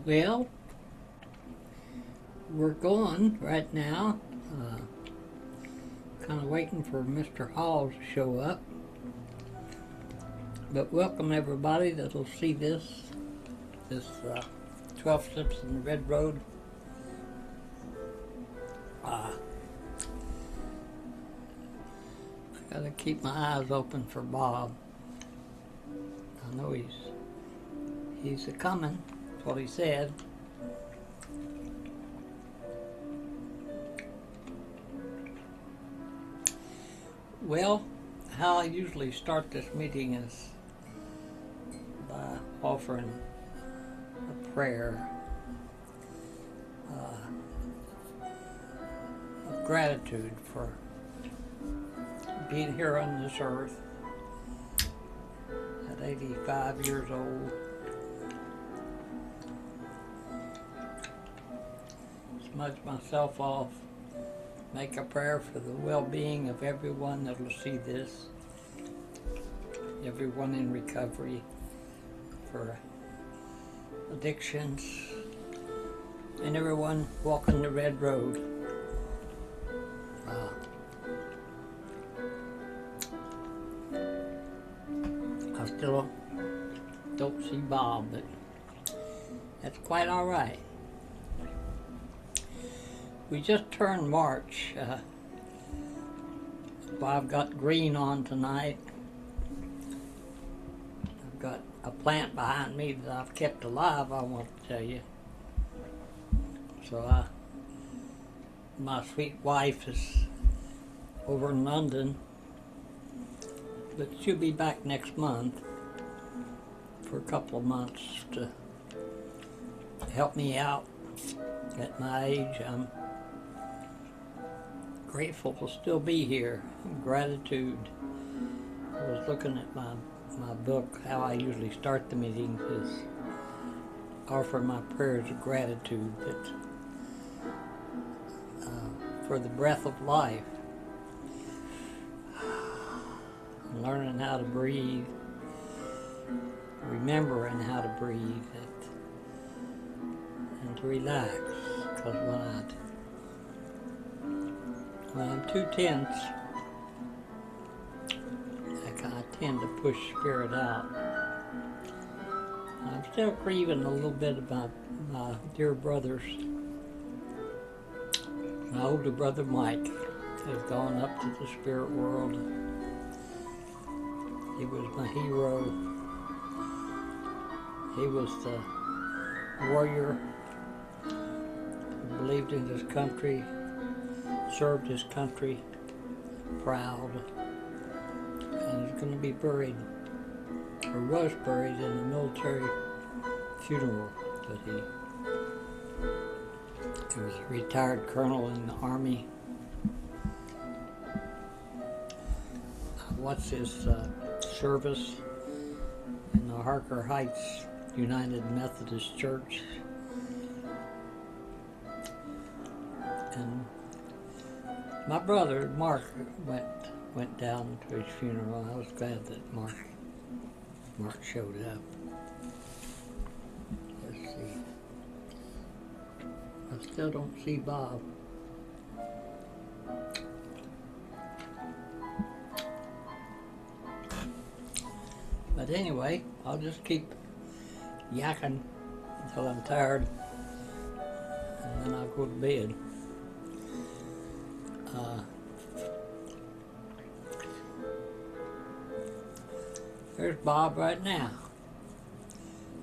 Well, we're going right now. Kind of waiting for Mr. Hall to show up. But welcome everybody that'll see this 12 Steps in the Red Road. I gotta keep my eyes open for Bob. I know he's a-coming. That's what he said. Well, how I usually start this meeting is by offering a prayer of gratitude for being here on this earth at 85 years old. Smudge myself off. Make a prayer for the well-being of everyone that will see this. Everyone in recovery for addictions. And everyone walking the red road. I still don't see Bob, but that's quite all right. We just turned March. I've got green on tonight. I've got a plant behind me that I've kept alive, I want to tell you. So my sweet wife is over in London, but she'll be back next month for a couple of months to help me out. At my age, I'm grateful to still be here. Gratitude. I was looking at my book. How I usually start the meetings is offer my prayers of gratitude that for the breath of life, learning how to breathe, remembering how to breathe, and to relax. Because when I'm too tense, I tend to push spirit out. I'm still grieving a little bit about my dear brothers. My older brother Mike has gone up to the spirit world. He was my hero. He was the warrior who believed in his country, served his country, proud, and is going to be buried, or was buried in a military funeral that he was a retired colonel in the Army. I watched his service in the Harker Heights United Methodist Church, and my brother Mark went down to his funeral. I was glad that Mark showed up. Let's see. I still don't see Bob. But anyway, I'll just keep yakking until I'm tired, and then I'll go to bed. There's Bob right now.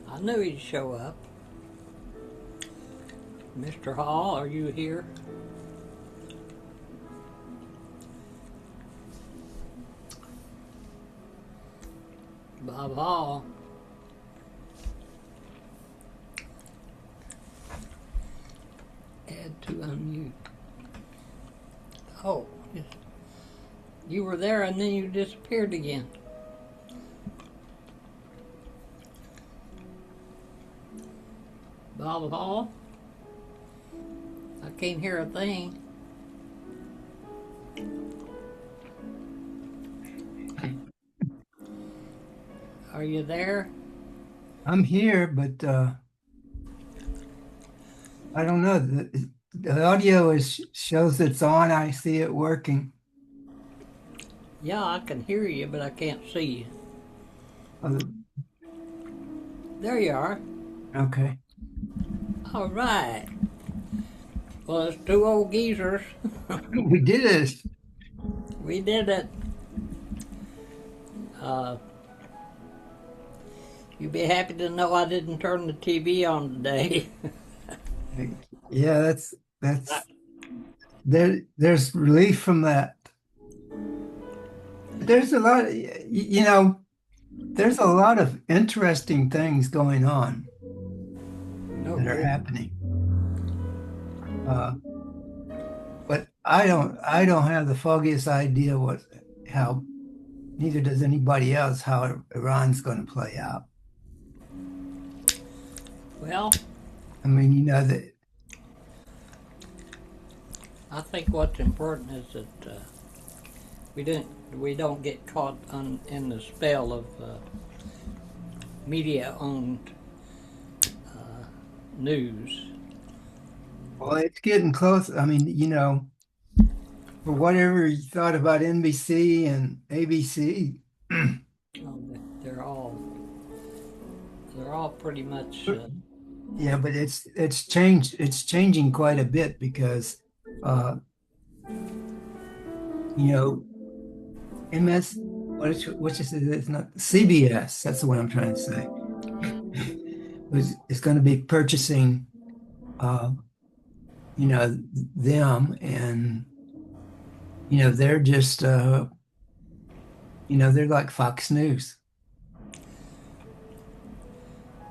I knew he'd show up. Mr. Hall, are you here? Bob Hall. Add to unmute. Oh, you were there and then you disappeared again. Bob Hall? I can't hear a thing. Are you there? I'm here, but I don't know. The audio shows it's on. I see it working. Yeah, I can hear you, but I can't see you. Uh, There you are. Okay. All right. Well, it's two old geezers. We did it. We did it. Uh, you'd be happy to know I didn't turn the TV on today. Yeah, that's there's relief from that. There's a lot, there's a lot of interesting things going on No that are kidding. happening. Uh, but I don't have the foggiest idea how, neither does anybody else, how Iran's going to play out. Well, I mean, that I think what's important is that we don't get caught in the spell of media-owned news. well, it's getting close. I mean, for whatever you thought about NBC and ABC, They're all pretty much. yeah, but it's changed. It's changing quite a bit because, uh, you know, MS, what is it? It's not CBS. That's the one I'm trying to say. Is going to be purchasing, uh, them, and they're just, they're like Fox News.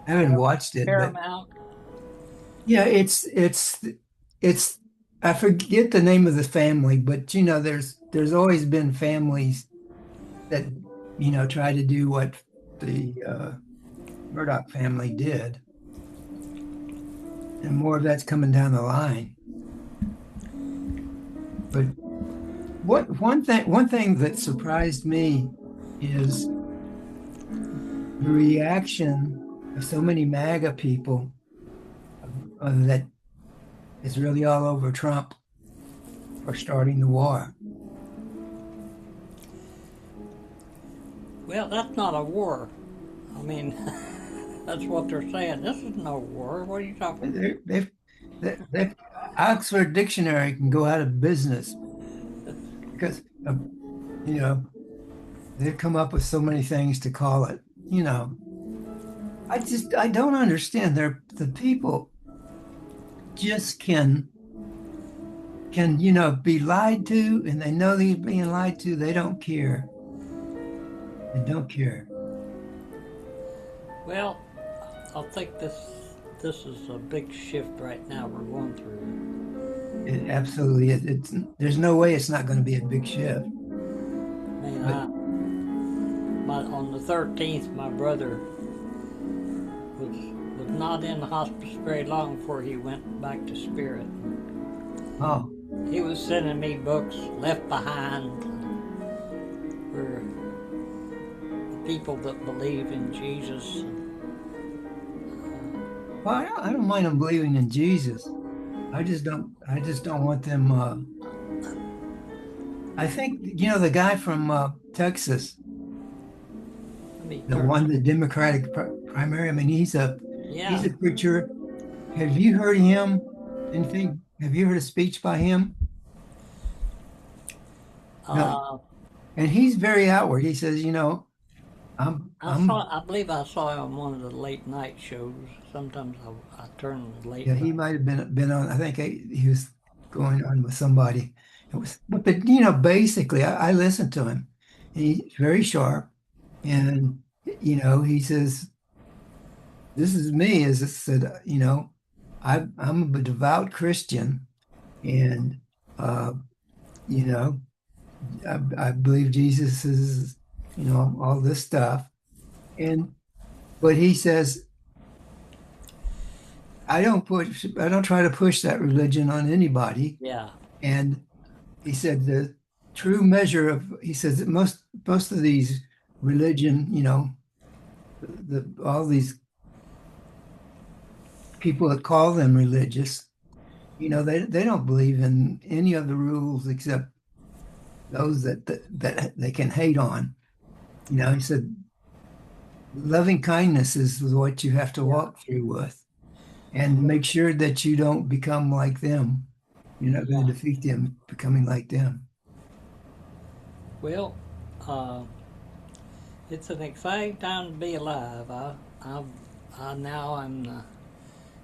I haven't watched it, but Paramount. yeah, it's I forget the name of the family, but there's always been families that try to do what the Murdoch family did, and more of that's coming down the line. But one thing that surprised me is the reaction of so many MAGA people, that is really all over Trump for starting the war. Well, that's not a war. I mean, that's what they're saying. This is no war. What are you talking about? They've Oxford Dictionary can go out of business because you know they've come up with so many things to call it. I don't understand. The people just can be lied to, and they know they're being lied to. They don't care. They don't care. Well, I think this is a big shift right now we're going through. It absolutely is. There's no way it's not going to be a big shift. I mean, But on the 13th, my brother was was not in the hospice very long before he went back to spirit. oh, He was sending me books left behind for people that believe in Jesus. well, I don't mind them believing in Jesus. I just don't want them. I think the guy from Texas, Let me the turn. one, the Democratic primary. I mean, he's Yeah. a preacher. Have you heard him? Anything? Have you heard a speech by him? No. Uh, And he's very outward. He says, I'm I believe I saw him on one of the late night shows. Sometimes I turn late yeah, he night. might have been on. I think he was going on with somebody. But basically, I listened to him. He's very sharp, and he says, "This is me." As I said, I'm a devout Christian, and uh, you know, I believe Jesus is, all this stuff, and but he says, I don't try to push that religion on anybody. Yeah. And he said the true measure of, he says that most of these religion, all these people that call them religious, they don't believe in any of the rules except those that they can hate on. He said loving kindness is what you have to Yeah. walk through with, and make sure that you don't become like them. You're not going Yeah. to defeat them becoming like them. Well, uh, it's an exciting time to be alive. I'm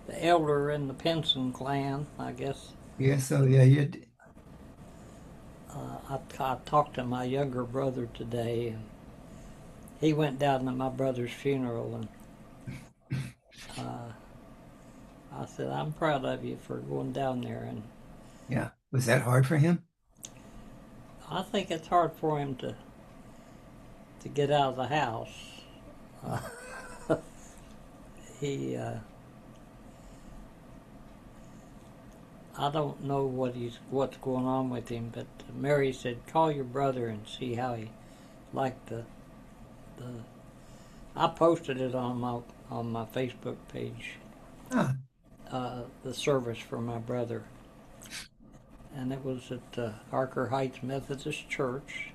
the elder in the Pinson clan, I guess. Yeah, so yeah, you I talked to my younger brother today, and he went down to my brother's funeral, and uh, I said, "I'm proud of you for going down there." And yeah. Was that hard for him? I think it's hard for him to get out of the house. Uh, he, I don't know what's going on with him, but Mary said, "Call your brother and see how he liked the." I posted it on my Facebook page, Ah, the service for my brother, and it was at Archer Heights Methodist Church.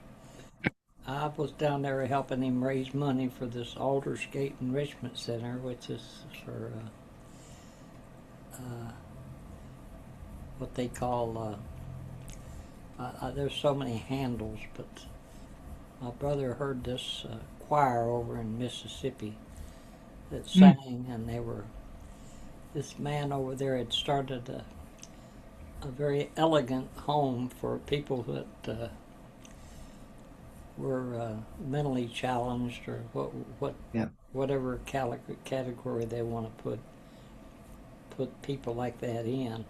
I was down there helping him raise money for this Aldersgate Enrichment Center, which is for what they call. There's so many handles, but my brother heard this choir over in Mississippi that mm, sang, and this man over there had started a very elegant home for people that were mentally challenged, or yeah, whatever category they want to put people like that in.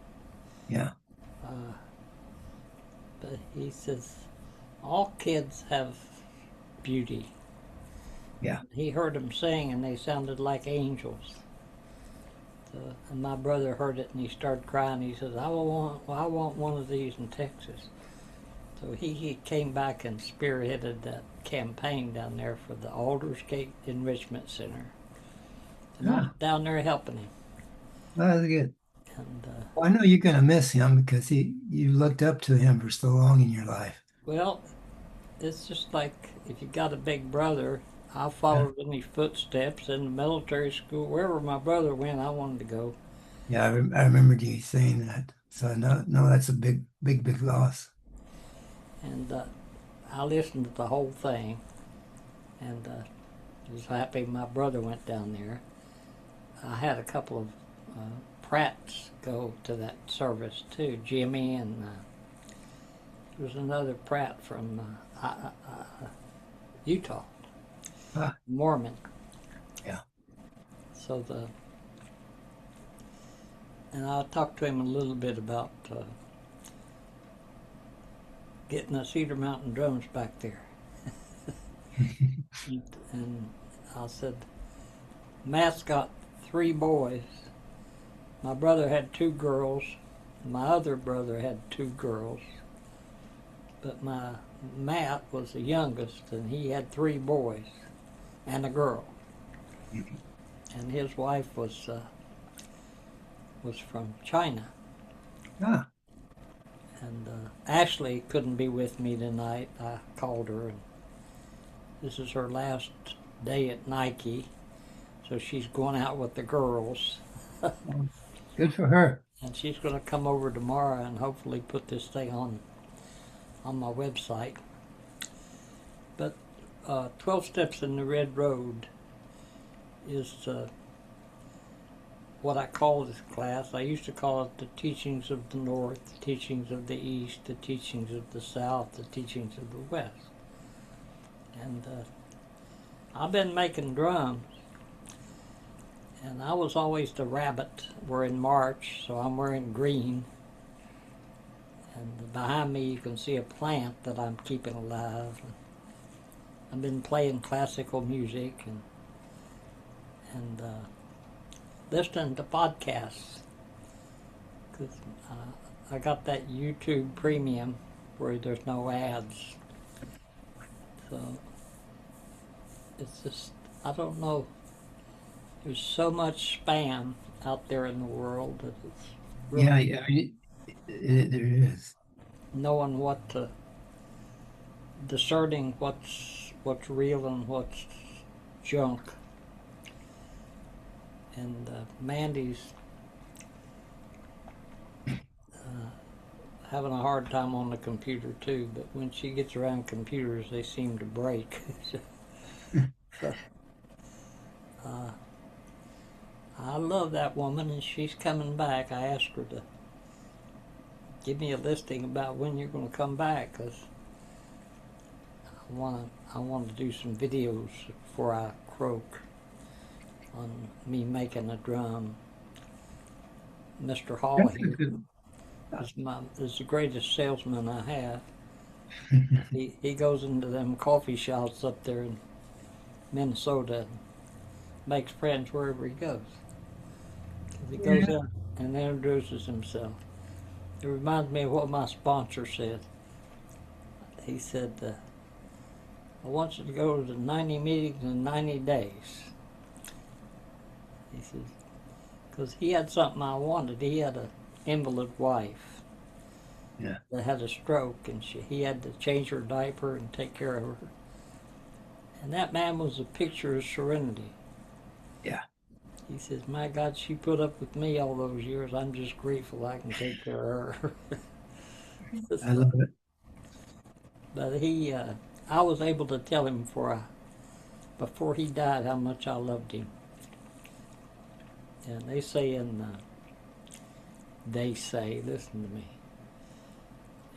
yeah, Uh, but he says all kids have beauty. yeah. He heard them sing, and they sounded like angels. And my brother heard it, and he started crying. He says, I want one of these in Texas." So he came back and spearheaded that campaign down there for the Aldersgate Enrichment Center. And I'm Ah, down there helping him. that's good. And, Well, I know you're going to miss him because you looked up to him for so long in your life. well, it's just like if you got a big brother, I Yeah, followed in his footsteps in the military school. Wherever my brother went, I wanted to go. yeah. I remembered you saying that. So no, no, that's a big, big, big loss. And I listened to the whole thing, and was happy my brother went down there. I had a couple of Pratts go to that service too, Jimmy, and there was another Pratt from Utah, Ah, Mormon. yeah. So and I talked to him a little bit about getting the Cedar Mountain drums back there. And I said, Matt's got 3 boys. My brother had 2 girls. My other brother had 2 girls. But Matt was the youngest, and he had 3 boys and a girl. And his wife was from China. Ah, And Ashley couldn't be with me tonight. I called her, and this is her last day at Nike, so she's going out with the girls. well, good for her. And she's going to come over tomorrow and hopefully put this thing on my website. But 12 Steps in the Red Road is what I call this class. I used to call it the teachings of the North, the teachings of the East, the teachings of the South, the teachings of the West. And I've been making drums, and I was always the rabbit. We're in March, so I'm wearing green. And behind me you can see a plant that I'm keeping alive. I've been playing classical music and listening to podcasts, because I got that YouTube Premium where there's no ads. So it's just, I don't know. There's so much spam out there in the world that it's Yeah, really yeah, there is. knowing what to, discerning what's real and what's junk. And Mandy's having a hard time on the computer too, but when she gets around computers, they seem to break. So, I love that woman, and she's coming back. I asked her to give me a listing about when you're going to come back, because I want to do some videos before I croak on me making a drum. Mr. Hall That's a here good. is the greatest salesman I have. He goes into them coffee shops up there in Minnesota and makes friends wherever he goes. 'Cause he goes Yeah. in and introduces himself. It reminds me of what my sponsor said. He said, I want you to go to 90 meetings in 90 days. He said, because he had something I wanted. He had an invalid wife Yeah. that had a stroke, and he had to change her diaper and take care of her. And that man was a picture of serenity. Yeah. He says, my God, she put up with me all those years. I'm just grateful I can take care of her. I So, love it. but I was able to tell him before he died how much I loved him. And listen to me.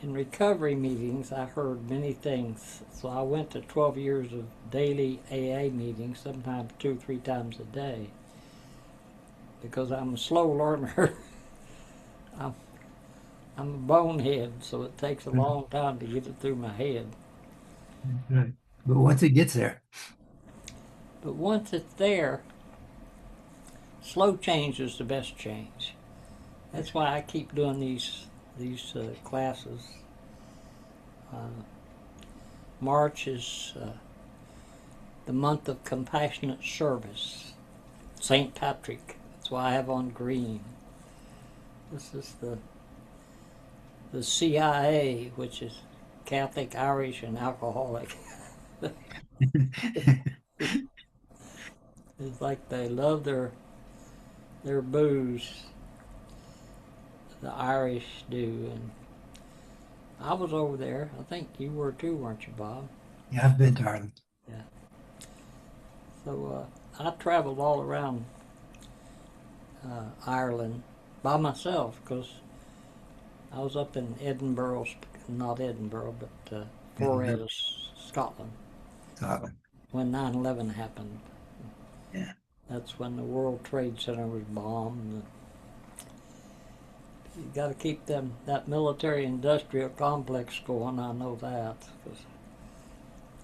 In recovery meetings, I heard many things. So I went to 12 years of daily AA meetings, sometimes 2 or 3 times a day, because I'm a slow learner. I'm, I'm a bonehead, so it takes a long time to get it through my head. Right. But once it gets there, But once it's there, slow change is the best change. That's why I keep doing these classes. Uh, March is the month of compassionate service. St. Patrick. That's why I have on green. This is the CIA, which is Catholic, Irish, and alcoholic. It's like they love their booze. The Irish do, and I was over there. I think you were too, weren't you, Bob? yeah, I've been to Ireland. Yeah. So I traveled all around Ireland by myself because I was up in Edinburgh, not Edinburgh, but Edinburgh, Forehead, Scotland, Scotland. when 9/11 happened. Yeah. That's when the World Trade Center was bombed. You got to keep that military-industrial complex going. I know that because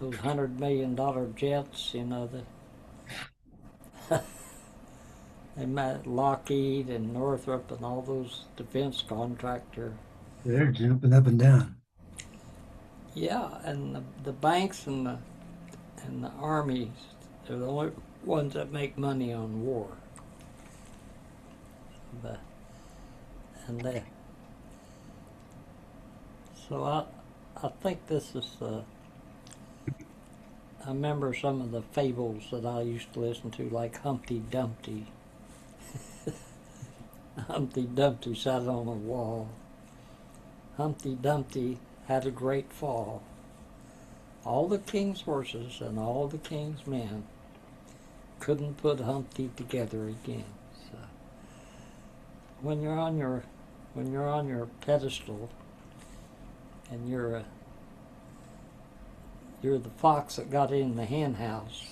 those $100 million jets, they met Lockheed and Northrop and all those defense contractor. They're jumping up and down. Yeah, and the banks and the armies, they're the only ones that make money on war. But, and they, so I think this is I remember some of the fables that I used to listen to, like Humpty Dumpty. Humpty Dumpty sat on a wall. Humpty Dumpty had a great fall. All the king's horses and all the king's men couldn't put Humpty together again. So when you're on your pedestal and you're the fox that got in the hen house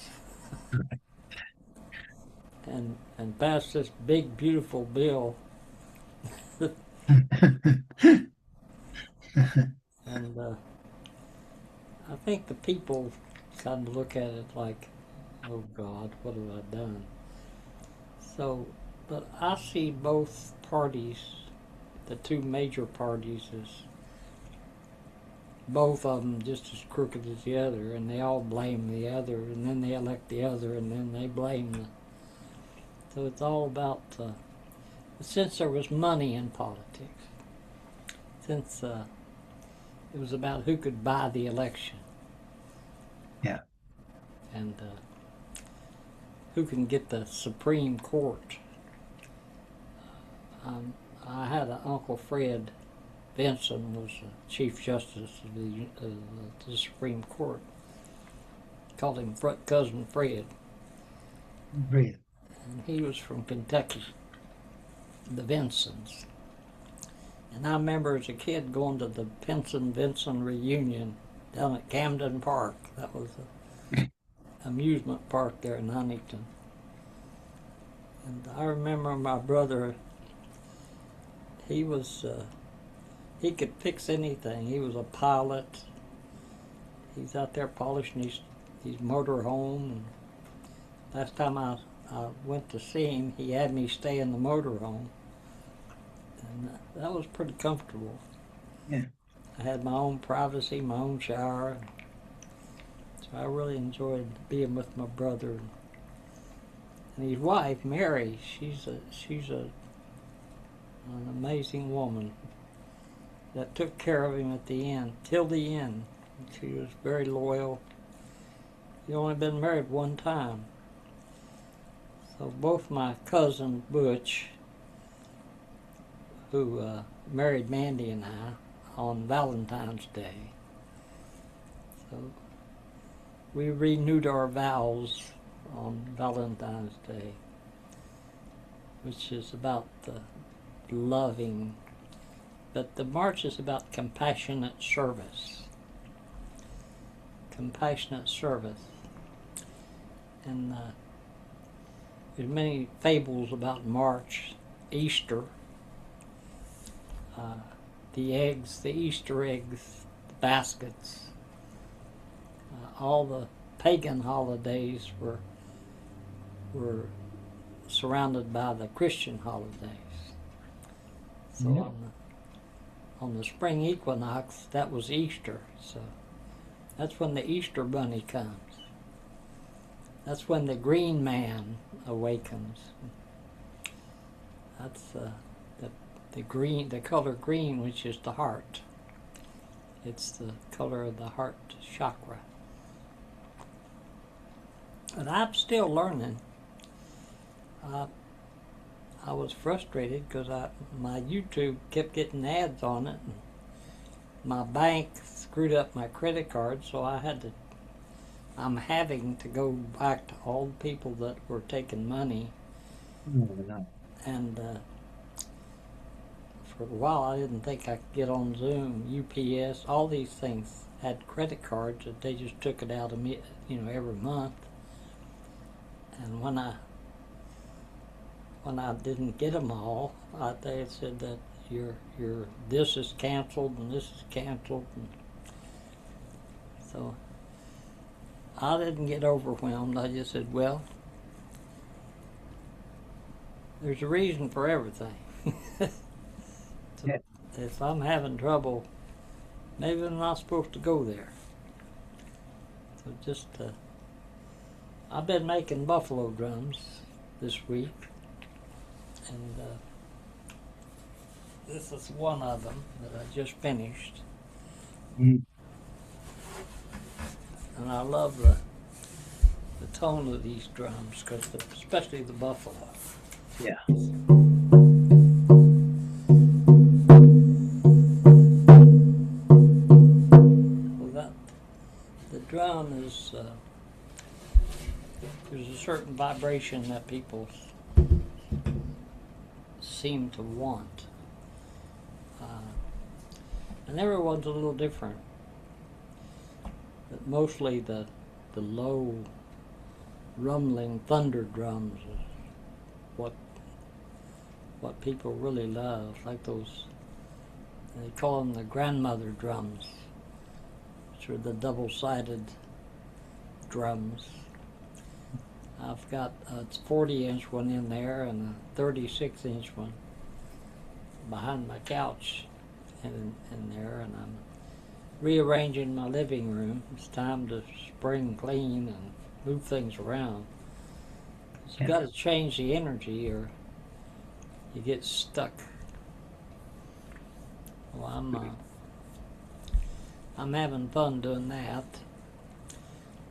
and passed this big beautiful bill, and I think the people kind of look at it like, oh God, what have I done? So, but I see both parties, the two major parties, as both of them just as crooked as the other, and they all blame the other, and then they elect the other, and then they blame the. So it's all about since there was money in politics, since it was about who could buy the election Yeah. and who can get the Supreme Court. I had an Uncle Fred Vinson was Chief Justice of the Supreme Court. Called him Cousin Fred. Fred. And he was from Kentucky, the Vinsons. And I remember as a kid going to the Vinson reunion down at Camden Park. That was an amusement park there in Huntington. And I remember my brother, he could fix anything. He was a pilot. He's out there polishing his motor home. And last time I went to see him, he had me stay in the motor home. And that was pretty comfortable. Yeah. I had my own privacy, my own shower. So I really enjoyed being with my brother. And his wife, Mary, she's an amazing woman that took care of him at the end, till the end. She was very loyal. He'd only been married one time. So both my cousin Butch, who married Mandy and I on Valentine's Day. So we renewed our vows on Valentine's Day, which is about the loving, but the march is about compassionate service. Compassionate service. And there's many fables about March, Easter, the eggs, the Easter eggs, the baskets, all the pagan holidays were surrounded by the Christian holidays. So Yeah. on the spring equinox, that was Easter. So that's when the Easter bunny comes. That's when the green man awakens. That's the color green, which is the heart. It's the color of the heart chakra. And I'm still learning. I was frustrated because my YouTube kept getting ads on it. And my bank screwed up my credit card, so I'm having to go back to all the people that were taking money. No. And for a while I didn't think I could get on Zoom, UPS, all these things had credit cards that they just took it out of me, every month. And when I didn't get them all, they said that your this is canceled and this is canceled. And so I didn't get overwhelmed. I just said, well, there's a reason for everything. So Yeah. if I'm having trouble, maybe I'm not supposed to go there. So just, I've been making buffalo drums this week, and this is one of them that I just finished. Mm. And I love the tone of these drums, especially the buffalo. Yeah. Well, the drum is, there's a certain vibration that people seem to want. And everyone's a little different. But mostly the low rumbling thunder drums is what people really love, like those, they call them the grandmother drums, which are the double-sided drums. I've got a 40-inch one in there and a 36-inch one behind my couch in there, and I'm rearranging my living room. It's time to spring clean and move things around. So you've got to change the energy, or you get stuck. Well, I'm having fun doing that,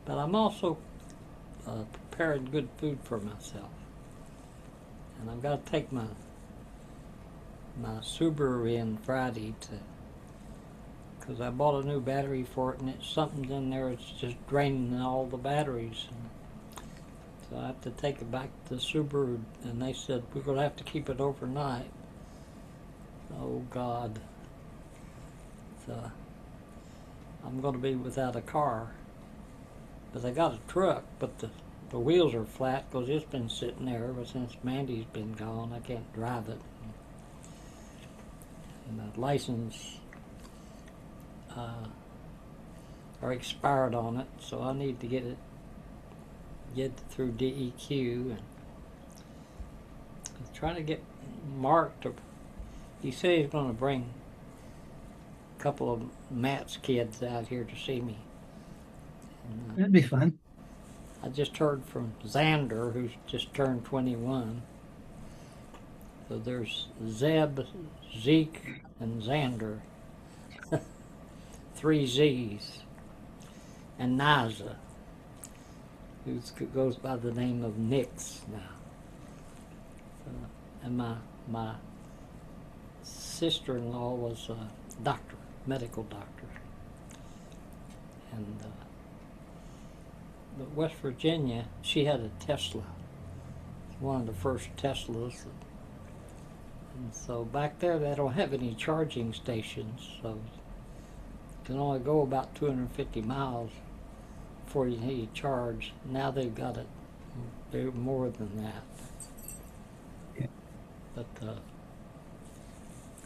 but I'm also preparing good food for myself. And I've got to take my Subaru in Friday because I bought a new battery for it, and it's something in there that's just draining all the batteries. So I have to take it back to the Subaru, and they said we're going to have to keep it overnight. Oh God. So I'm going to be without a car. But I got a truck, but the wheels are flat because it's been sitting there ever since Mandy's been gone. I can't drive it. And the license are expired on it, so I need to get through DEQ and trying to get Mark to. He said he's going to bring a couple of Matt's kids out here to see me. And, That'd be fun. I just heard from Xander, who's just turned 21. So there's Zeb, Zeke, and Xander. 3 Z's. And Niza, who goes by the name of Nix now. And my sister-in-law was a doctor, medical doctor. And but West Virginia, she had a Tesla, one of the first Teslas. And so back there they don't have any charging stations, so you can only go about 250 miles before you need to charge. Now they've got it more than that. Yeah. But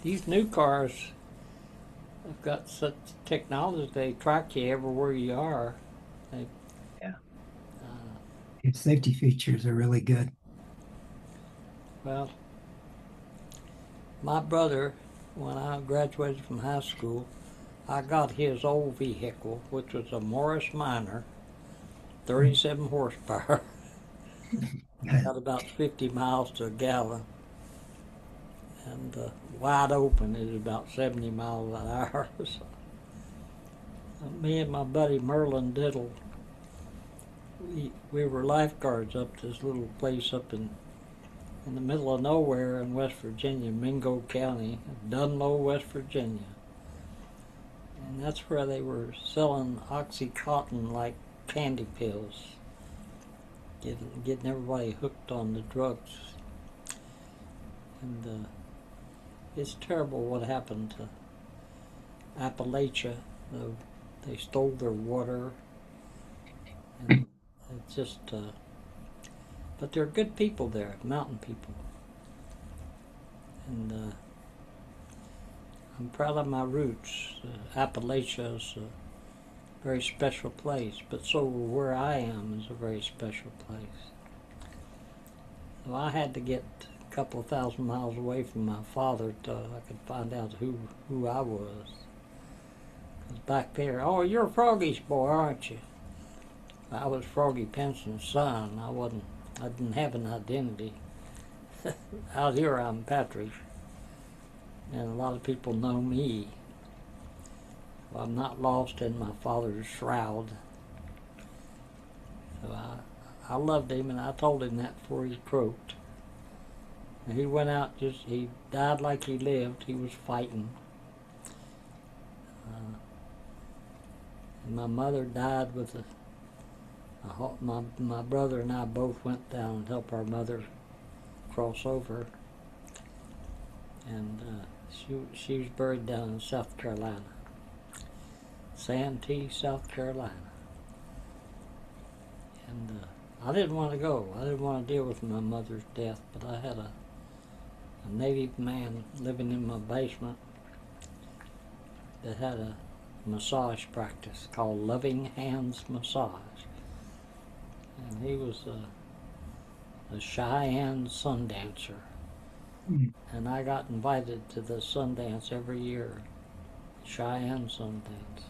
these new cars have got such technology, they track you everywhere you are. Yeah. Its safety features are really good. Well, my brother, when I graduated from high school, I got his old vehicle, which was a Morris Minor, 37 horsepower. Got about 50 miles to a gallon. And wide open is about 70 miles an hour. So, me and my buddy Merlin Diddle, we were lifeguards up this little place up in the middle of nowhere in West Virginia, Mingo County, Dunlow, West Virginia. And that's where they were selling Oxycontin like candy pills, getting everybody hooked on the drugs. And it's terrible what happened to Appalachia. They stole their water, and it's just. But they're good people there, mountain people, and I'm proud of my roots. Appalachia is a very special place, but so where I am is a very special place. So I had to get a couple of thousand miles away from my father till I could find out who I was. 'Cause back there, oh, you're Froggy's boy, aren't you? I was Froggy Penson's son. I didn't have an identity. Out here I'm Patrick, and a lot of people know me. Well, I'm not lost in my father's shroud. So I loved him, and I told him that before he croaked. And he went out, he died like he lived. He was fighting. And my mother died with my brother and I both went down and helped our mother cross over. And she was buried down in South Carolina. Santee, South Carolina. And I didn't want to go. I didn't want to deal with my mother's death, but I had a native man living in my basement that had a massage practice called Loving Hands Massage. And he was a Cheyenne sun dancer. And I got invited to the Sundance every year, Cheyenne Sundance.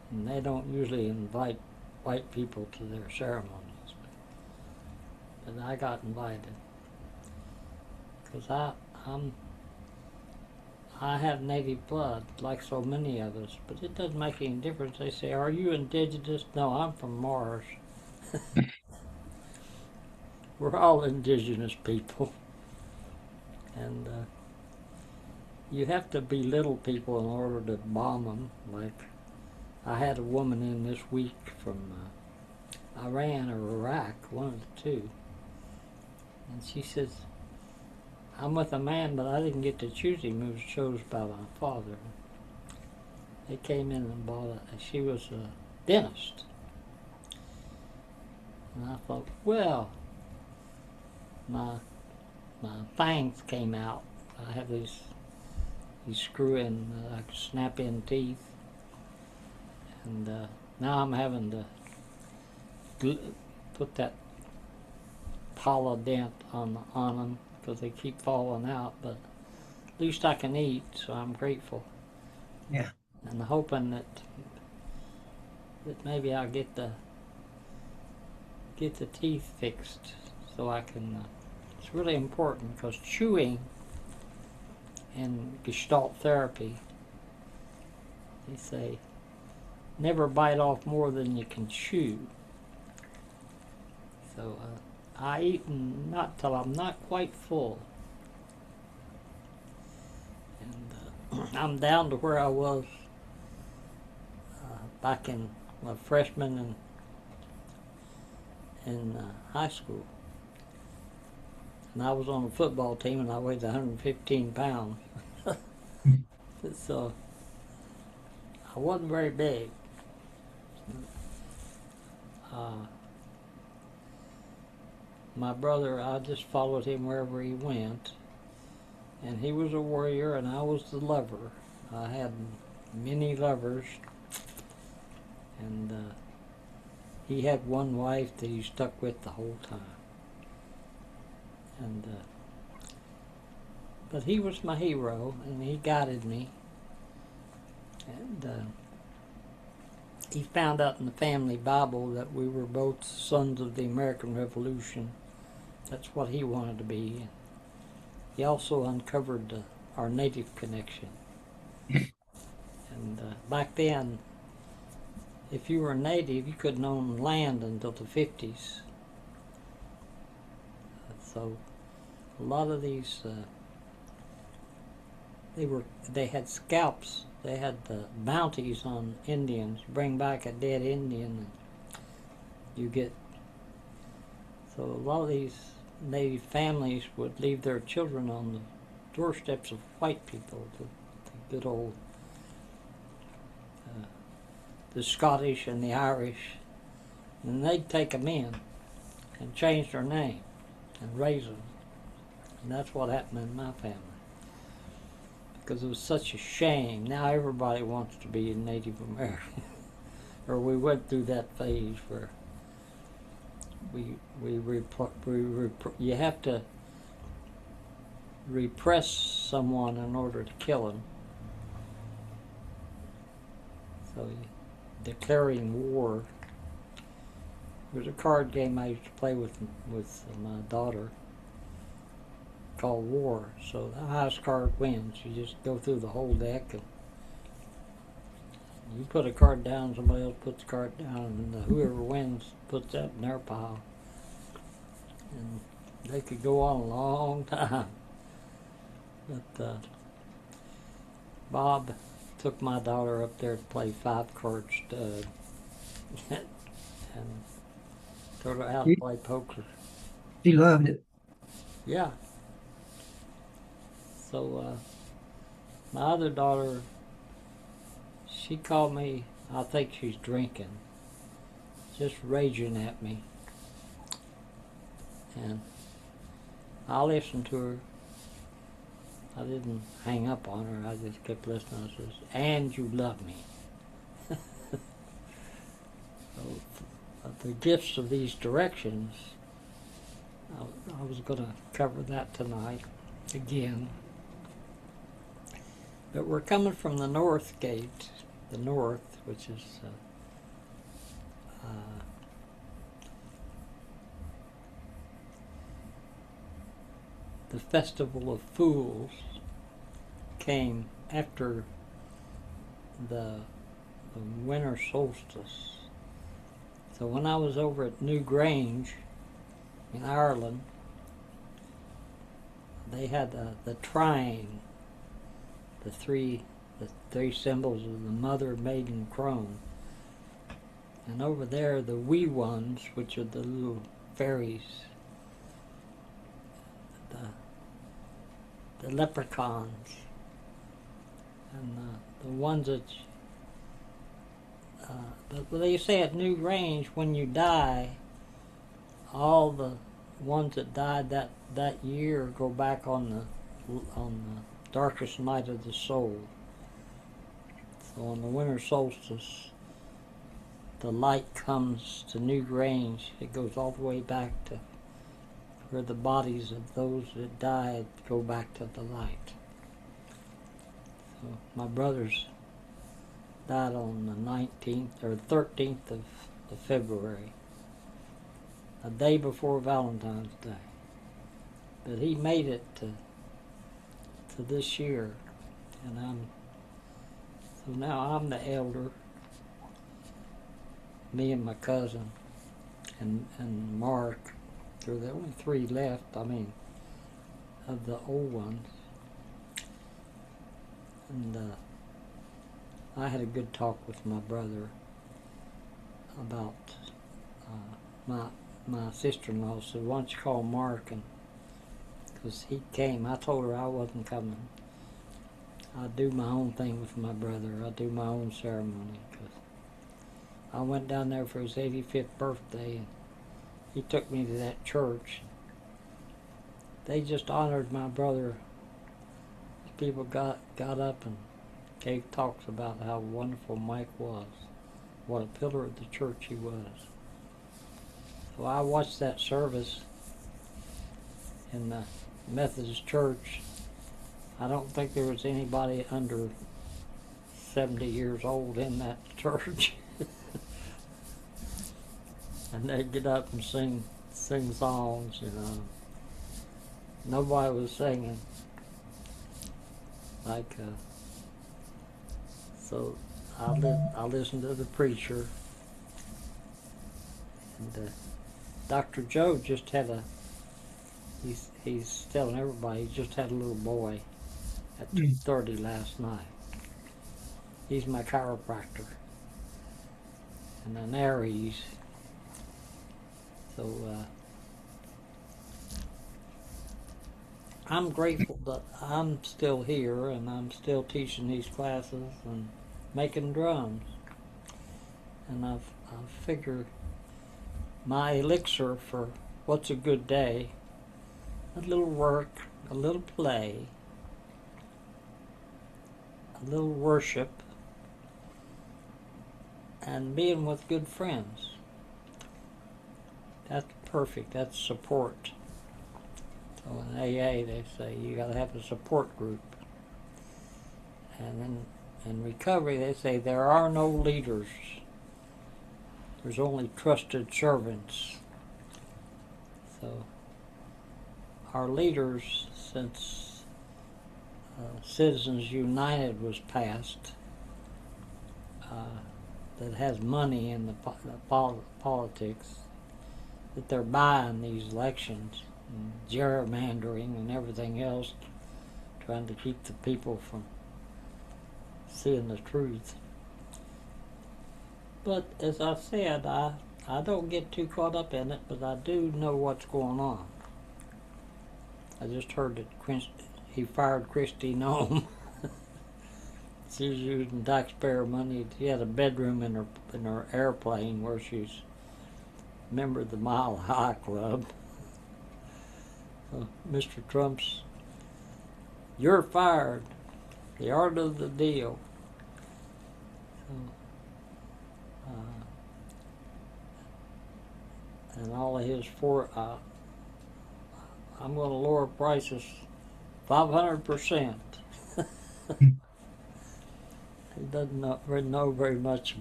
And they don't usually invite white people to their ceremonies, but I got invited because I have native blood, like so many of us, but it doesn't make any difference. They say, "Are you indigenous?" No, I'm from Mars. We're all indigenous people, and you have to belittle people in order to bomb them. Like, I had a woman in this week from Iran or Iraq, one of the two, and she says, "I'm with a man, but I didn't get to choose him. He was chosen by my father." They came in and bought it. She was a dentist. And I thought, well, my fangs came out. I have these screw-in, like snap-in teeth. And now I'm having to put that polydent on them because they keep falling out. But at least I can eat, so I'm grateful. Yeah. And hoping that maybe I'll get the teeth fixed so I can. It's really important because chewing and Gestalt therapy, they say, never bite off more than you can chew. So I eat not till I'm not quite full. And I'm down to where I was back in a freshman in high school. And I was on the football team and I weighed 115 pounds. So I wasn't very big. My brother, I just followed him wherever he went. And he was a warrior and I was the lover. I had many lovers. And he had one wife that he stuck with the whole time. And but he was my hero, and he guided me. And he found out in the family Bible that we were both sons of the American Revolution. That's what he wanted to be. He also uncovered our native connection. And back then, if you were a native, you couldn't own land until the 50s. So a lot of these, they had scalps. They had bounties on Indians. Bring back a dead Indian, and you get. So a lot of these native families would leave their children on the doorsteps of white people, the good old, the Scottish and the Irish, and they'd take them in and change their name and raise them. And that's what happened in my family. Because it was such a shame. Now everybody wants to be a Native American. Or we went through that phase where you have to repress someone in order to kill him. So declaring war. There's a card game I used to play with my daughter called War. So the highest card wins. You just go through the whole deck and you put a card down, somebody else puts a card down, and whoever wins puts that in their pile. And they could go on a long time. But Bob took my daughter up there to play 5-card stud and taught her how to play poker. She loved it. Yeah. So my other daughter, she called me, I think she's drinking, just raging at me. And I listened to her. I didn't hang up on her, I just kept listening. I says, "And you love me." So, the gifts of these directions, I was going to cover that tonight again. But we're coming from the north gate, the north, which is the Festival of Fools came after the winter solstice. So when I was over at New Grange in Ireland, they had the trine, the three symbols of the mother, maiden, crone. And over there, the wee ones, which are the little fairies, the leprechauns, and the ones that but they say at New Grange, when you die, all the ones that died that year go back on the darkest night of the soul. So on the winter solstice, the light comes to New Grange. It goes all the way back to where the bodies of those that died go back to the light. So my brothers died on the 19th or 13th of February, a day before Valentine's Day. But he made it to this year, and so now I'm the elder. Me and my cousin and Mark. There were only three left, of the old ones. And I had a good talk with my brother about my sister-in-law. Said, why don't you call Mark? And because he came, I told her I wasn't coming. I do my own thing with my brother. I do my own ceremony. Cause I went down there for his 85th birthday, and he took me to that church. They just honored my brother. People got up and gave talks about how wonderful Mike was, what a pillar of the church he was. So I watched that service in the Methodist church. I don't think there was anybody under 70 years old in that church. And they'd get up and sing songs, Nobody was singing. So I listened to the preacher. And Dr. Joe just had he's telling everybody, he just had a little boy at 2:30 last night. He's my chiropractor. And an Aries. So I'm grateful that I'm still here and I'm still teaching these classes and making drums. And I've figured my elixir for what's a good day, a little work, a little play, a little worship, and being with good friends. That's perfect. That's support. So in AA they say you got to have a support group. And then in recovery they say there are no leaders. There's only trusted servants. So our leaders, since Citizens United was passed, that has money in the politics, that they're buying these elections, and gerrymandering and everything else, trying to keep the people from seeing the truth. But as I said, I don't get too caught up in it, but I do know what's going on. I just heard that he fired Christy Nome. She's using taxpayer money. She had a bedroom in her airplane where she's a member of the Mile High Club. Mr. Trump's, you're fired. The art of the deal. And all of his I'm going to lower prices 500%. He doesn't know very much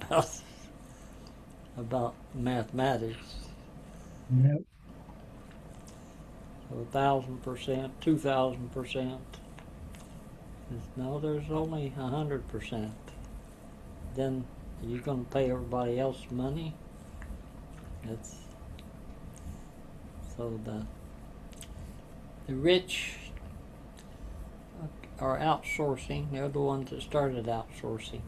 about mathematics. Yep. So 1,000%, 2,000%. No, there's only 100%. Then you're going to pay everybody else money. It's so the rich are outsourcing. They're the ones that started outsourcing,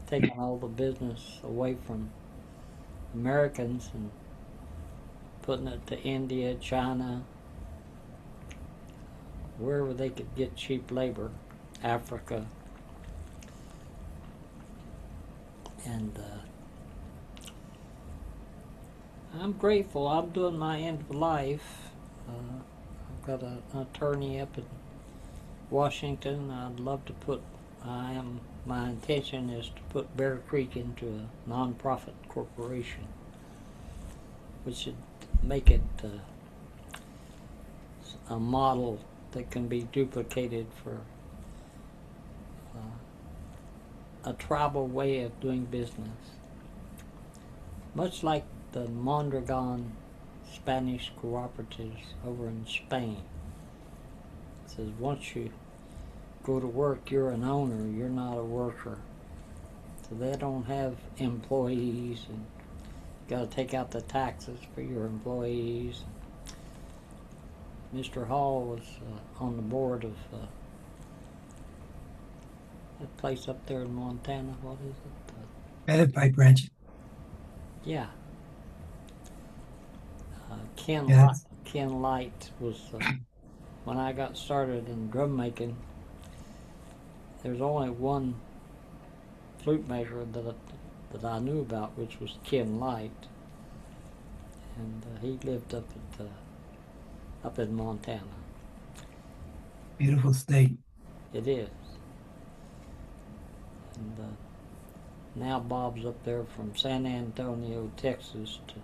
taking all the business away from Americans and putting it to India, China, wherever they could get cheap labor, Africa. And I'm grateful. I'm doing my end of life. I've got an attorney up in Washington. I'd love to put, my intention is to put Bear Creek into a non-profit corporation, which should make it a model that can be duplicated for a tribal way of doing business. Much like the Mondragon Spanish cooperatives over in Spain. It says once you go to work, you're an owner, you're not a worker. So they don't have employees, and you got to take out the taxes for your employees. Mr. Hall was on the board of that place up there in Montana. What is it? Pipe Ranch. Yeah. Ken Light was, when I got started in drum making, there's only one flute maker that I knew about, which was Ken Light, and he lived up in Montana. Beautiful state. It is. And now Bob's up there from San Antonio, Texas to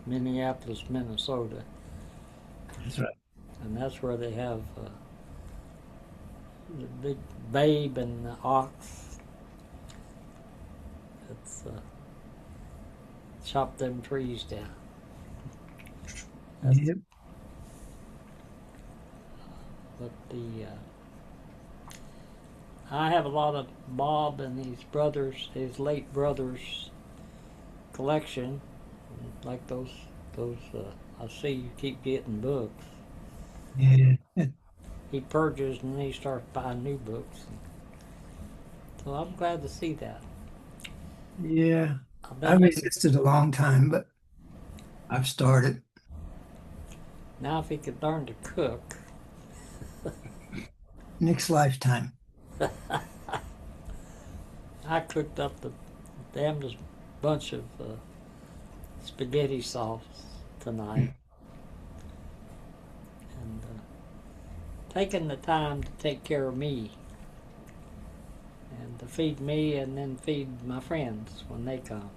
Minneapolis, Minnesota. That's right. And that's where they have the big babe and the ox. It's chop them trees down. Yep. But I have a lot of Bob and his late brothers' collection, like those. I see you keep getting books. Yeah. He purges and then he starts buying new books. So I'm glad to see that. Yeah. I've resisted a long time, but I've started. Now if he could learn to cook. Next lifetime. I cooked up the damnedest bunch of spaghetti sauce tonight. And taking the time to take care of me and to feed me and then feed my friends when they come.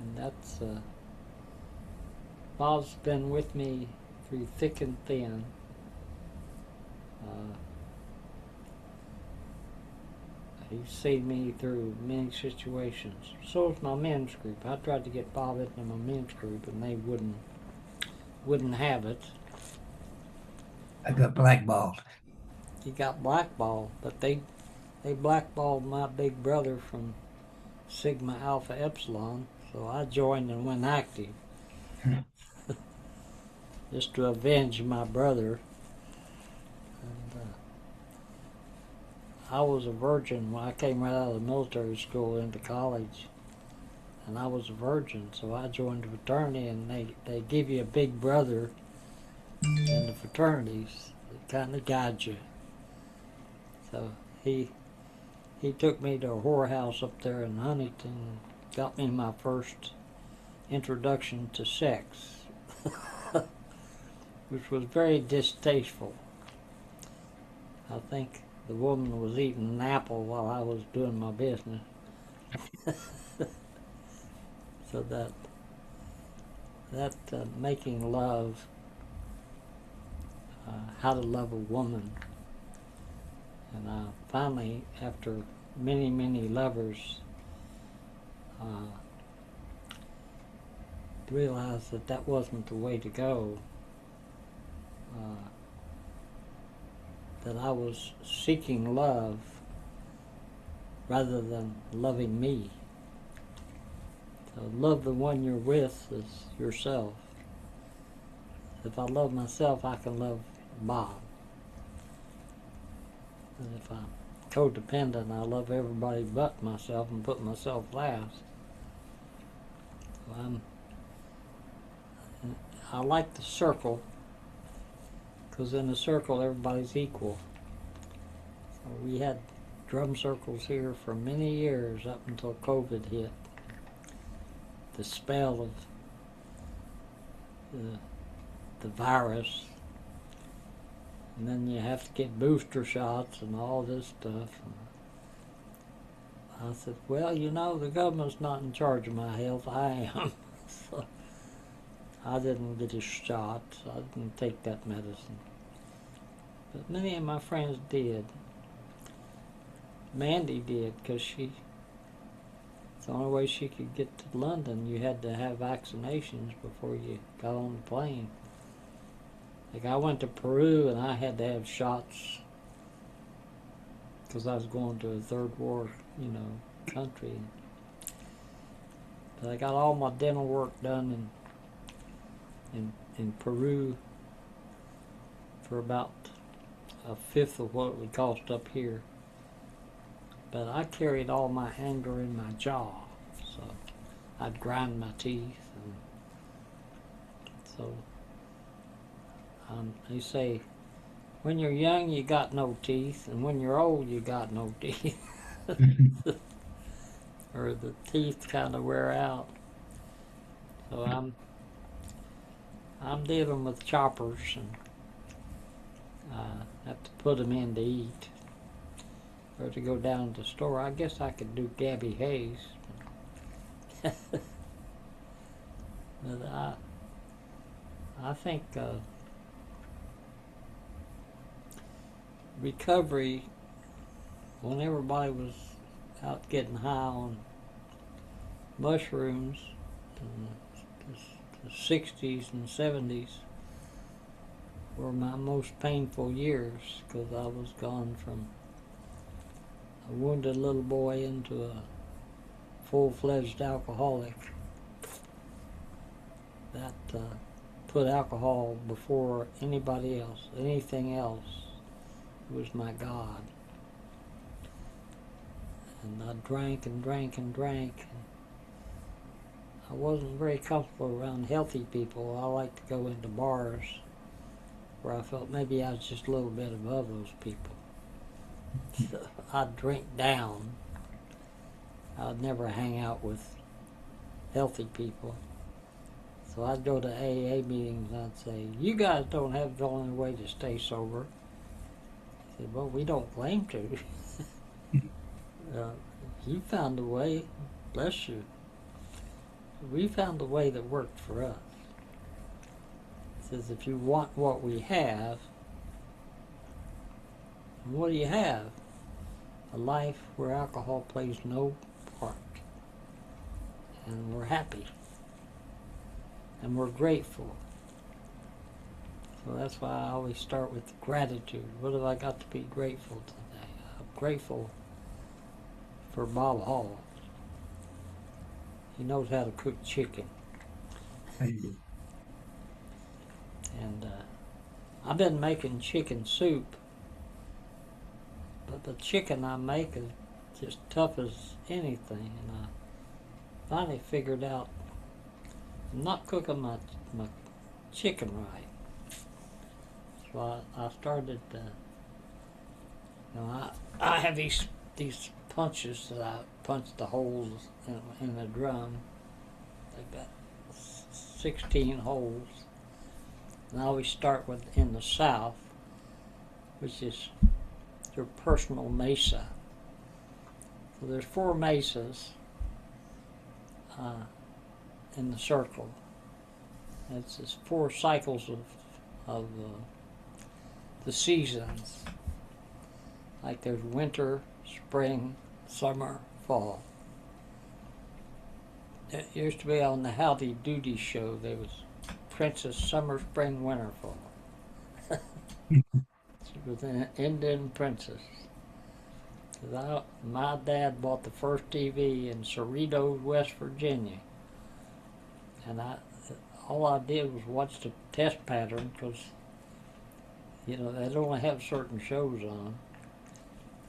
And that's Bob's been with me through thick and thin. He's seen me through many situations. So is my men's group. I tried to get Bob into my men's group and they wouldn't have it. I got blackballed. He got blackballed, but they blackballed my big brother from Sigma Alpha Epsilon, so I joined and went active. Just to avenge my brother. And I was a virgin when I came right out of the military school into college, and I was a virgin, so I joined the fraternity, and they give you a big brother in the fraternities that kind of guide you. So he took me to a whorehouse up there in Huntington, got me my first introduction to sex, which was very distasteful. I think the woman was eating an apple while I was doing my business. So that making love, how to love a woman. And I finally, after many, many lovers, realized that that wasn't the way to go. That I was seeking love rather than loving me. So love the one you're with as yourself. If I love myself, I can love Bob. And if I'm codependent, I love everybody but myself and put myself last. So I like the circle, because in the circle everybody's equal. So we had drum circles here for many years up until COVID hit. The spell of the virus, and then you have to get booster shots and all this stuff. And I said, well, you know, the government's not in charge of my health, I am. So I didn't get a shot, so I didn't take that medicine. But many of my friends did. Mandy did, because it's the only way she could get to London. You had to have vaccinations before you got on the plane. Like, I went to Peru and I had to have shots because I was going to a third world, country. But I got all my dental work done in Peru for about a fifth of what it would cost up here. But I carried all my anger in my jaw, so I'd grind my teeth. And so they say, when you're young, you got no teeth, and when you're old, you got no teeth. Or the teeth kind of wear out. So I'm dealing with choppers, and I have to put them in to eat. Or to go down to the store. I guess I could do Gabby Hayes. But I think recovery, when everybody was out getting high on mushrooms in the 60s and 70s, were my most painful years, because I was gone from a wounded little boy into a full-fledged alcoholic that put alcohol before anybody else, anything else. It was my God. And I drank and drank and drank. And I wasn't very comfortable around healthy people. I liked to go into bars where I felt maybe I was just a little bit above those people. So I'd drink down. I'd never hang out with healthy people. So I'd go to AA meetings and I'd say, you guys don't have the only way to stay sober. I said, well, we don't claim to. You found a way, bless you. We found a way that worked for us. It says, if you want what we have, what do you have? A life where alcohol plays no part. And we're happy. And we're grateful. So that's why I always start with gratitude. What have I got to be grateful today? I'm grateful for Bob Hall. He knows how to cook chicken. And I've been making chicken soup. But the chicken I make is just tough as anything, and I finally figured out I'm not cooking my chicken right. So I started, I have these punches that I punch the holes in the drum. They've got 16 holes, and I always start with in the south, which is your personal mesa. So there's 4 mesas in the circle. It's just 4 cycles of the seasons. Like there's winter, spring, summer, fall. It used to be on the Howdy Doody show. There was Princess Summer, Spring, Winter, Fall. She was an Indian princess. 'Cause my dad bought the first TV in Cerritos, West Virginia, and all I did was watch the test pattern because they'd only have certain shows on.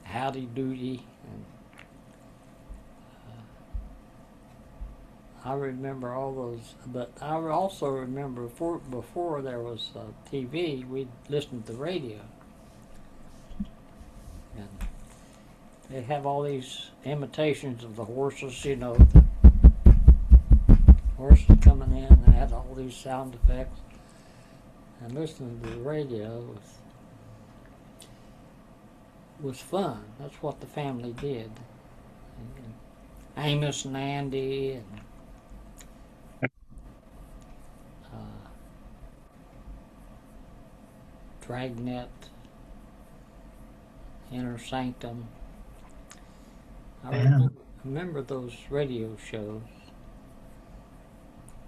Howdy Doody, and I remember all those. But I also remember before there was TV, we'd listen to the radio, and they have all these imitations of the horses. Horses coming in, and they had all these sound effects. And listening to the radio was fun. That's what the family did. And Amos and Andy and Dragnet, Inner Sanctum. I remember those radio shows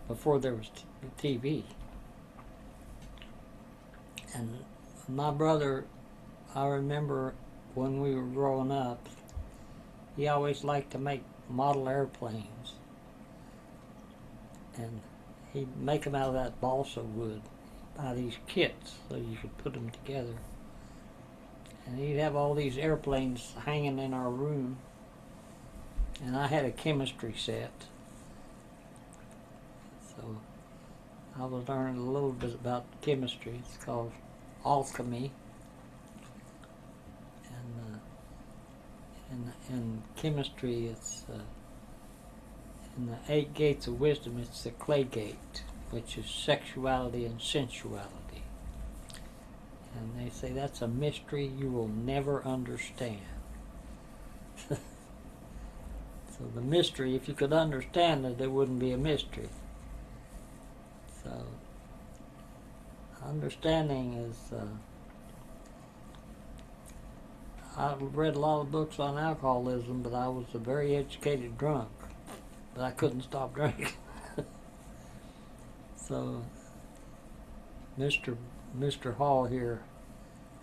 before there was TV. And my brother, I remember when we were growing up, he always liked to make model airplanes. And he'd make them out of that balsa wood, buy these kits so you could put them together. And he'd have all these airplanes hanging in our room. And I had a chemistry set. So I was learning a little bit about chemistry. It's called alchemy. And in chemistry, it's in the 8 gates of wisdom, it's the clay gate, which is sexuality and sensuality. And they say that's a mystery you will never understand. So the mystery, if you could understand it, it wouldn't be a mystery. So understanding is, I read a lot of books on alcoholism, but I was a very educated drunk. But I couldn't stop drinking. So Mr. Hall here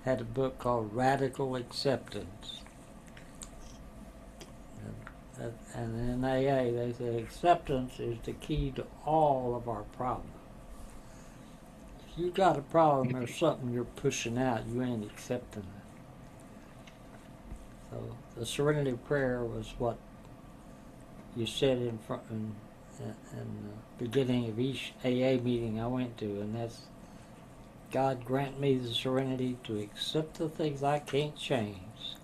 had a book called Radical Acceptance. And in AA they say acceptance is the key to all of our problems. If you got a problem, there's something you're pushing out, you ain't accepting it. So the serenity prayer was what you said in the beginning of each AA meeting I went to, and that's, God grant me the serenity to accept the things I can't change,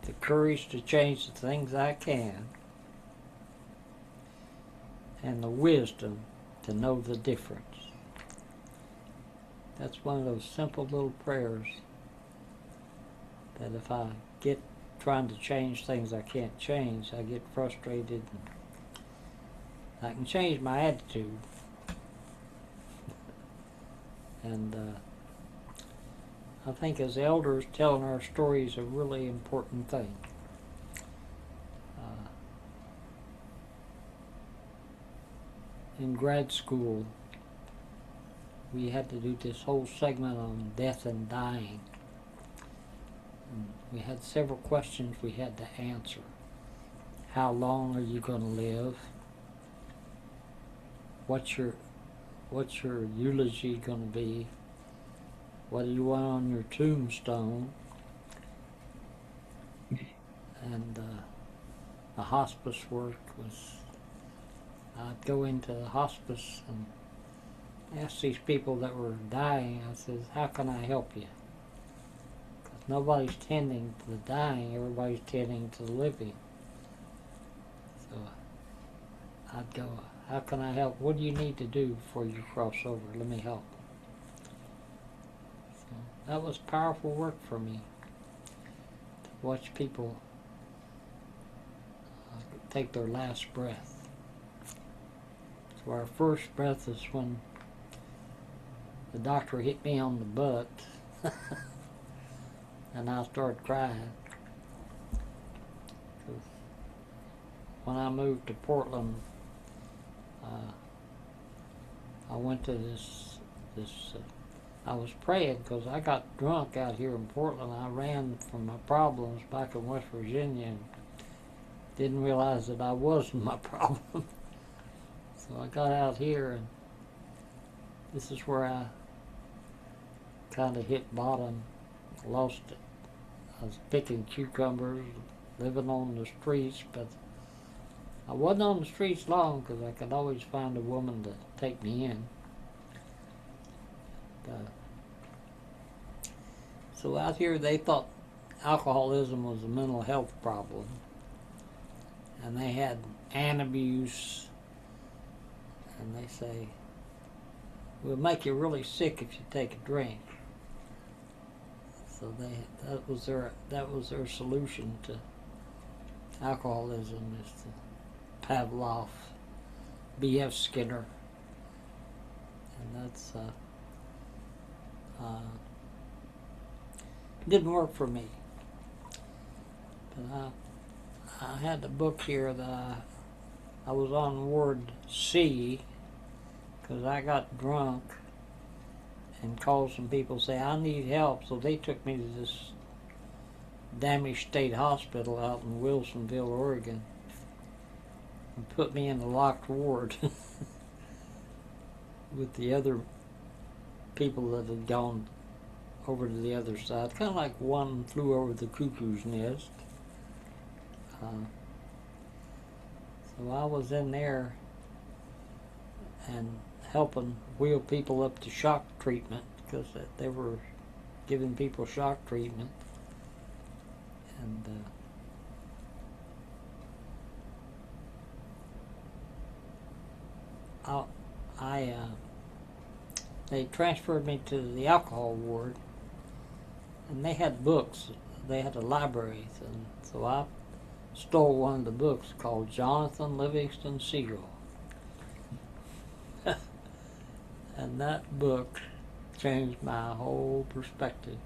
the courage to change the things I can, and the wisdom to know the difference. That's one of those simple little prayers that if I get trying to change things I can't change, I get frustrated. And I can change my attitude. And I think as elders, telling our story is a really important thing. In grad school, we had to do this whole segment on death and dying. And we had several questions we had to answer. How long are you going to live? What's your eulogy going to be? What do you want on your tombstone? And the hospice work was, I'd go into the hospice and ask these people that were dying, I says, how can I help you? Because nobody's tending to the dying, everybody's tending to the living. So I'd go, how can I help? What do you need to do before you cross over? Let me help. So that was powerful work for me, to watch people take their last breath. So our first breath is when the doctor hit me on the butt and I started crying. when I moved to Portland, I went to I was praying because I got drunk out here in Portland. I ran from my problems back in West Virginia and didn't realize that I wasn't my problem. So I got out here, and this is where I kind of hit bottom, lost it. I was picking cucumbers, living on the streets, but I wasn't on the streets long because I could always find a woman to take me in. So out here they thought alcoholism was a mental health problem, and they had an abuse, and they say, we'll make you really sick if you take a drink. So that was their solution to alcoholism, is the Pavlov, B.F. Skinner, and that's didn't work for me. But I had the book here that I was on ward C because I got drunk and called some people, say I need help, so they took me to this damaged state hospital out in Wilsonville, Oregon, and put me in the locked ward with the other people that had gone over to the other side, kind of like One Flew Over the Cuckoo's Nest. So I was in there and helping wheel people up to shock treatment because they were giving people shock treatment. And they transferred me to the alcohol ward, and they had books. They had a library, and so I stole one of the books called Jonathan Livingston Seagull. And that book changed my whole perspective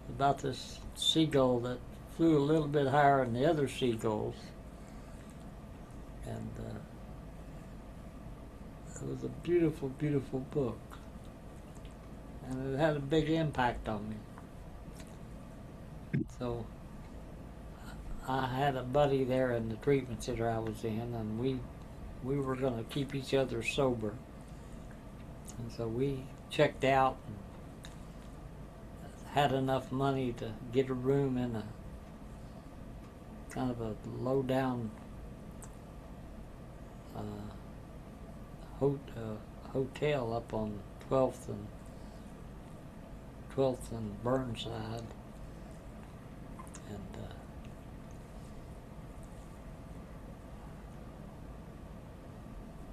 about this seagull that flew a little bit higher than the other seagulls. And it was a beautiful, beautiful book. And it had a big impact on me. So I had a buddy there in the treatment center I was in, and we were going to keep each other sober. And so we checked out and had enough money to get a room in a kind of a low-down hotel up on 12th and Burnside, and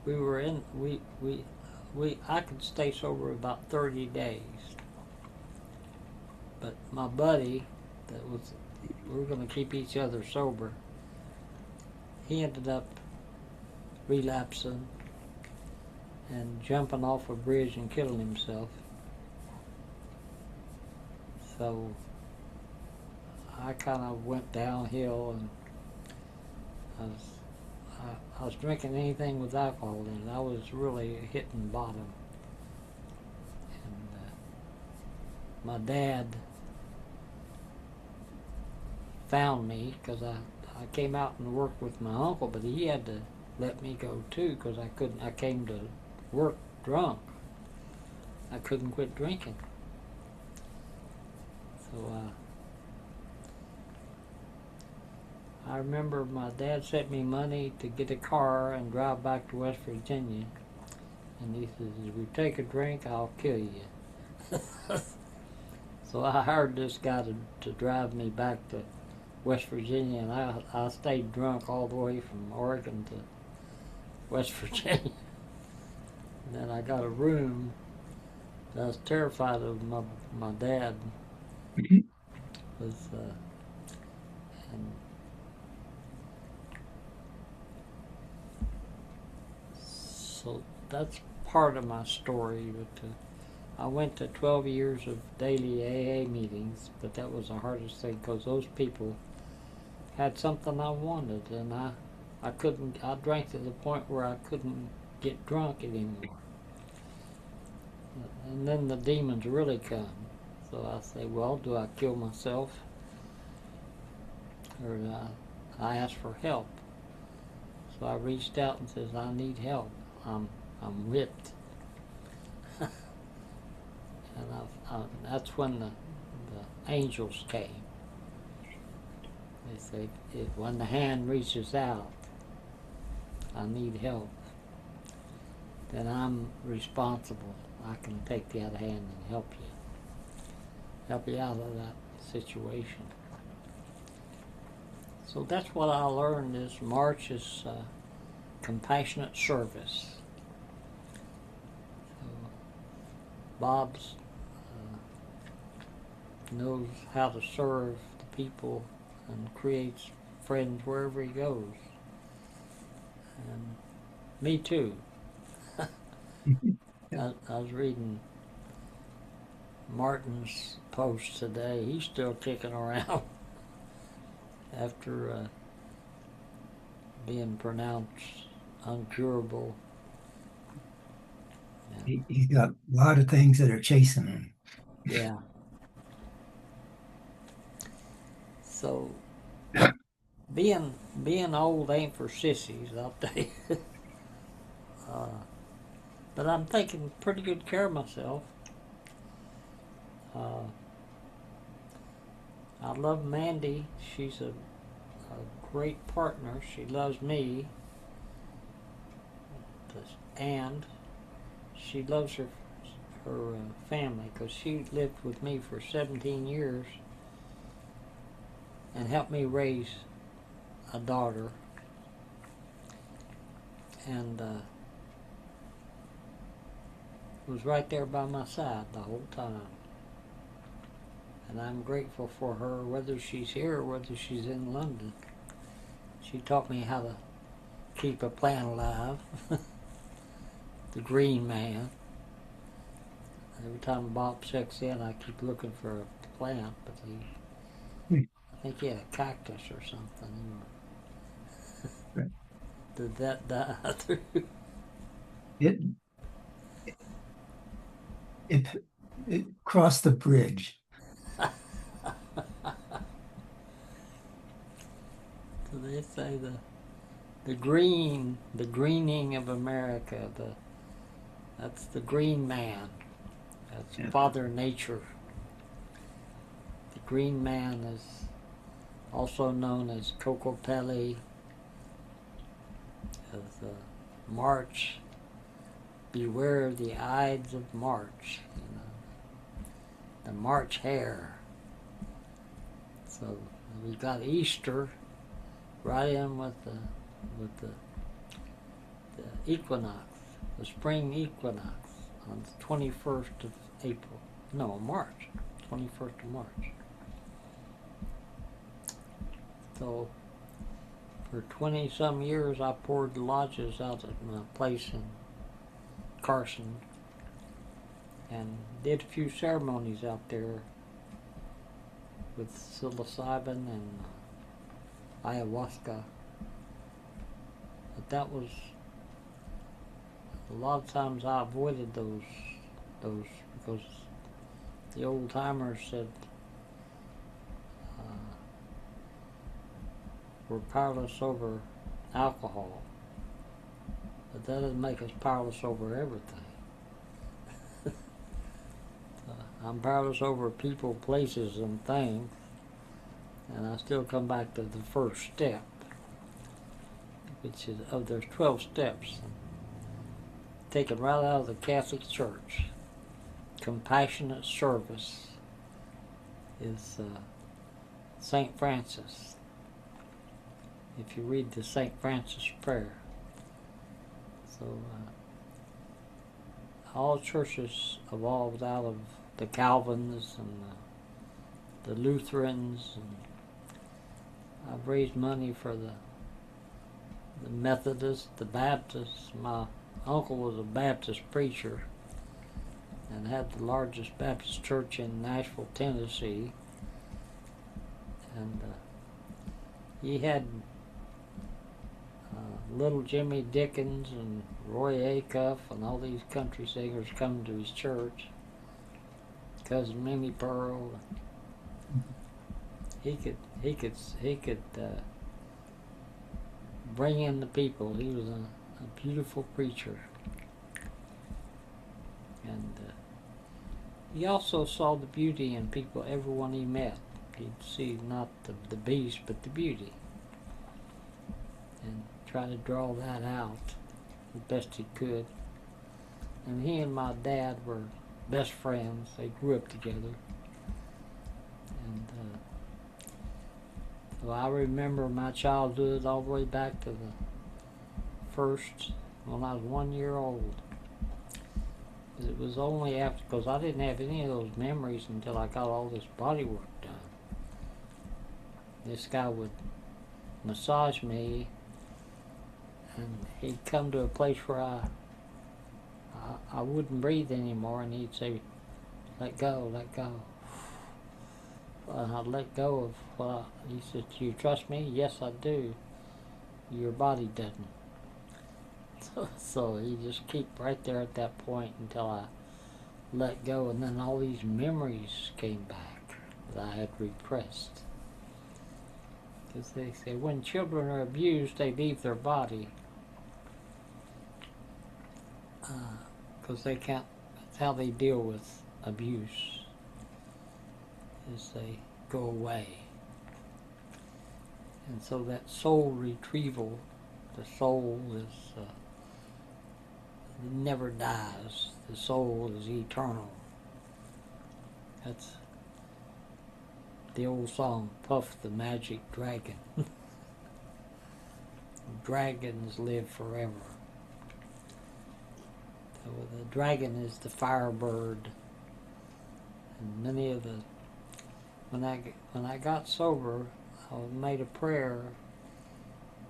we were in I could stay sober about 30 days, but my buddy we were going to keep each other sober, he ended up relapsing and jumping off a bridge and killing himself. So I kind of went downhill, and I was drinking anything with alcohol in it. I was really hitting bottom. And my dad found me because I came out and worked with my uncle, but he had to let me go too because I came to work drunk. I couldn't quit drinking. So I remember my dad sent me money to get a car and drive back to West Virginia. And he says, if we take a drink, I'll kill you. So I hired this guy to drive me back to West Virginia, and I stayed drunk all the way from Oregon to West Virginia. And then I got a room. I was terrified of my dad. Was and so that's part of my story. But I went to 12 years of daily AA meetings, but that was the hardest thing because those people had something I wanted, and I couldn't. I drank to the point where I couldn't get drunk anymore. And then the demons really come. So I say, well, do I kill myself, or I ask for help? So I reached out and says, I need help. I'm whipped. And that's when the angels came. They say, when the hand reaches out, I need help, then I'm responsible. I can take the other hand and help you out of that situation. So that's what I learned is March is compassionate service. So Bob's knows how to serve the people and creates friends wherever he goes. And me too. Yeah. I was reading Martin's post today. He's still kicking around after being pronounced uncurable. He's got a lot of things that are chasing him. Yeah. So being old ain't for sissies, I'll tell you. But I'm taking pretty good care of myself. I love Mandy. She's a great partner. She loves me, and she loves her family because she lived with me for 17 years and helped me raise a daughter. And was right there by my side the whole time. And I'm grateful for her, whether she's here or whether she's in London. She taught me how to keep a plant alive. The green man. Every time Bob checks in, I keep looking for a plant, but I think he had a cactus or something. Right. Did that die? It, it it crossed the bridge. So they say the greening of America. That's the green man. That's Yeah. Father Nature. The green man is also known as Kokopelli, as March. Beware the Ides of March. The March hare. So we got Easter right in with the equinox, the spring equinox on the 21st of April. No, March. 21st of March. So for 20-some years I poured lodges out at my place in Carson and did a few ceremonies out there with psilocybin and ayahuasca. But that was a lot of times I avoided those because the old timers said we're powerless over alcohol, but that doesn't make us powerless over everything. I'm powerless over people, places, and things, and I still come back to the first step, which is there's 12 steps, taken right out of the Catholic Church. Compassionate service is St. Francis. If you read the St. Francis prayer. So all churches evolved out of the Calvins and the Lutherans, and I've raised money for the Methodists, the Baptists. My uncle was a Baptist preacher and had the largest Baptist church in Nashville, Tennessee, and he had little Jimmy Dickens and Roy Acuff and all these country singers coming to his church. Cousin Minnie Pearl. He could bring in the people. He was a beautiful preacher, and he also saw the beauty in people, everyone he met. He'd see not the beast, but the beauty, and try to draw that out the best he could. And he and my dad were best friends. They grew up together, and so I remember my childhood all the way back to the first, when I was 1 year old. It was only after, because I didn't have any of those memories until I got all this body work done. This guy would massage me, and he'd come to a place where I wouldn't breathe anymore, and he'd say, let go, let go. And I'd let go of, he said, do you trust me? Yes, I do. Your body doesn't. So he just keep right there at that point until I let go, and then all these memories came back that I had repressed. Because they say when children are abused, they leave their body. Because they can't, that's how they deal with abuse, is they go away. And so that soul retrieval, the soul is never dies. The soul is eternal. That's the old song, Puff the Magic Dragon. Dragons live forever. So the dragon is the firebird. And many of the, when I got sober, I made a prayer,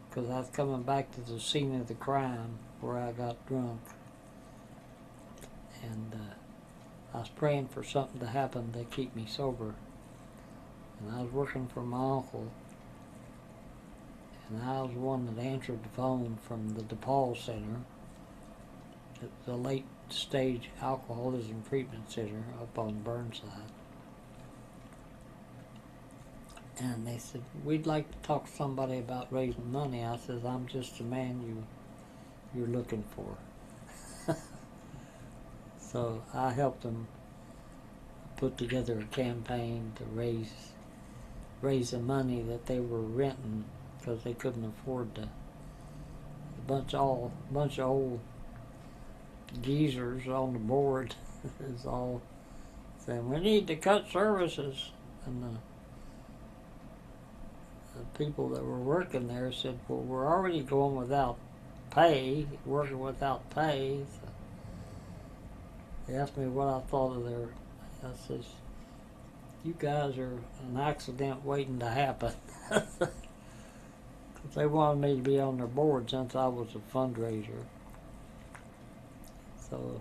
because I was coming back to the scene of the crime where I got drunk. And I was praying for something to happen to keep me sober. And I was working for my uncle, and I was the one that answered the phone from the DePaul Center, the late stage alcoholism treatment center up on Burnside. And they said, we'd like to talk to somebody about raising money. I said, I'm just the man you're looking for. So I helped them put together a campaign to raise the money that they were renting, because they couldn't afford to. A bunch of old geezers on the board is all saying, we need to cut services. And the people that were working there said, well, we're already going without pay, working without pay. So they asked me what I thought of their, I says, you guys are an accident waiting to happen. Because they wanted me to be on their board since I was a fundraiser. So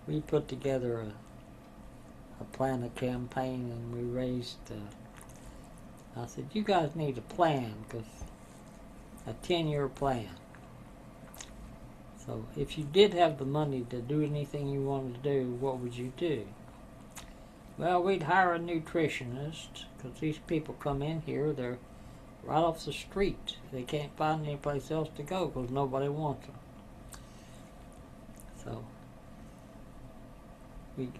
we put together a plan, a campaign, and we raised, I said, you guys need a plan, because a 10-year plan. So if you did have the money to do anything you wanted to do, what would you do? Well, we'd hire a nutritionist, because these people come in here, they're right off the street. They can't find any place else to go because nobody wants them. So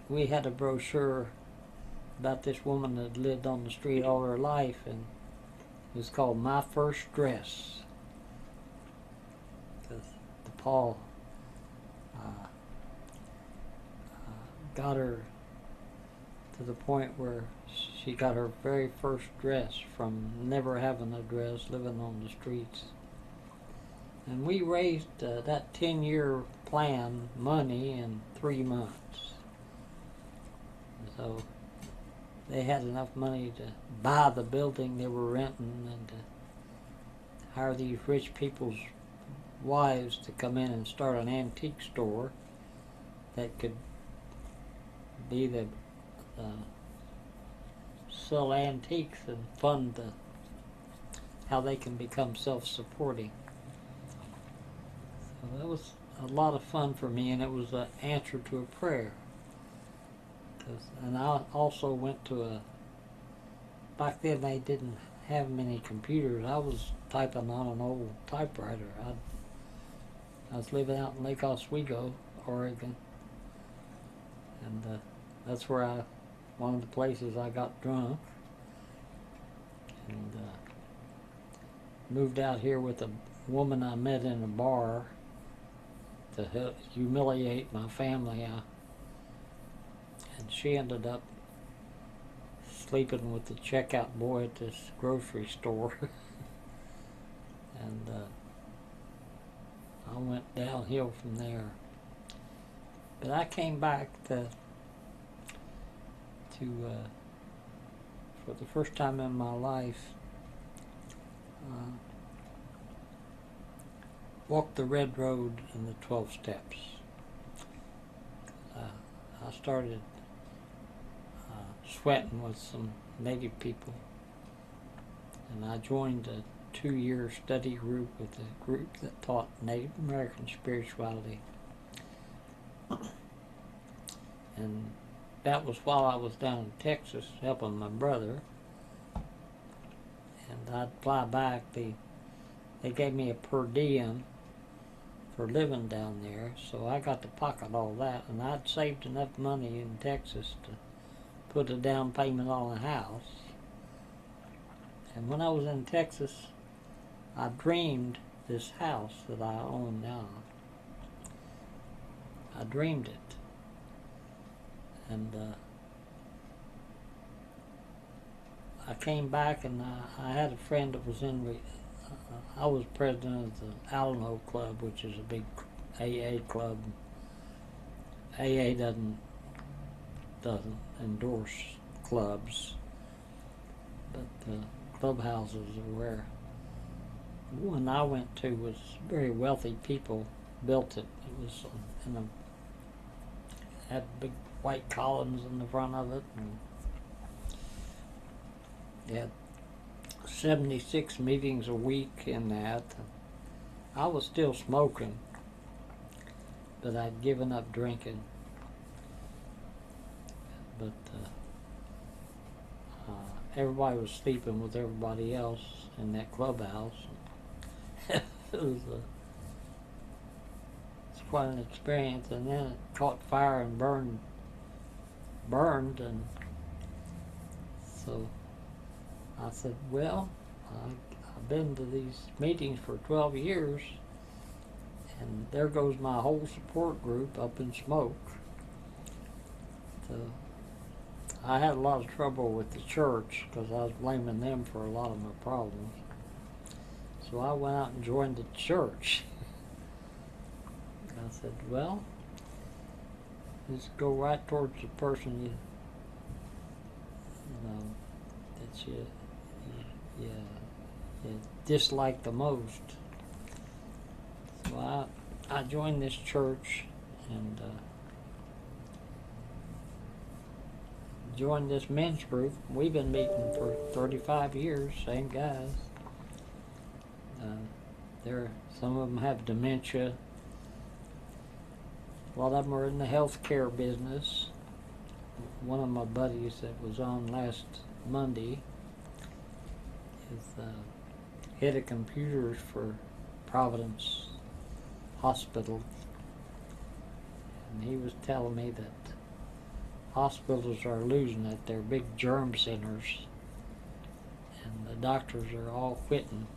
we had a brochure about this woman that lived on the street all her life, and it was called My First Dress. Because Paul got her to the point where she got her very first dress from never having a dress, living on the streets. And we raised that 10-year plan money in 3 months. So they had enough money to buy the building they were renting and to hire these rich people's wives to come in and start an antique store that could be the sell antiques and fund how they can become self-supporting. So that was a lot of fun for me, and it was an answer to a prayer. And I also went to back then they didn't have many computers. I was typing on an old typewriter. I was living out in Lake Oswego, Oregon, and that's where one of the places I got drunk, and moved out here with a woman I met in a bar to humiliate my family. And she ended up sleeping with the checkout boy at this grocery store. And I went downhill from there. But I came back to for the first time in my life, walk the red road and the 12 steps. I started sweating with some Native people, and I joined a 2-year study group with a group that taught Native American spirituality. And that was while I was down in Texas helping my brother. And I'd fly back. They gave me a per diem for living down there, so I got to pocket all that. And I'd saved enough money in Texas to put a down payment on a house. And when I was in Texas, I dreamed this house that I own now. I dreamed it. And I came back, and I had a friend that was I was president of the Alamo Club, which is a big AA club. AA doesn't endorse clubs, but the clubhouses are where one I went to was very wealthy people built it. It was had big white columns in the front of it, and they had 76 meetings a week in that. I was still smoking, but I'd given up drinking. But everybody was sleeping with everybody else in that clubhouse. It was it's quite an experience. And then it caught fire and burned, and so I said, well, I've been to these meetings for 12 years, and there goes my whole support group up in smoke. So I had a lot of trouble with the church because I was blaming them for a lot of my problems. So I went out and joined the church. I said, well, just go right towards the person you that you dislike the most. So I joined this church and joined this men's group. We've been meeting for 35 years, same guys. Some of them have dementia. A lot of them are in the healthcare business. One of my buddies that was on last Monday is head of computers for Providence Hospital, and he was telling me that hospitals are losing at their big germ centers, and the doctors are all quitting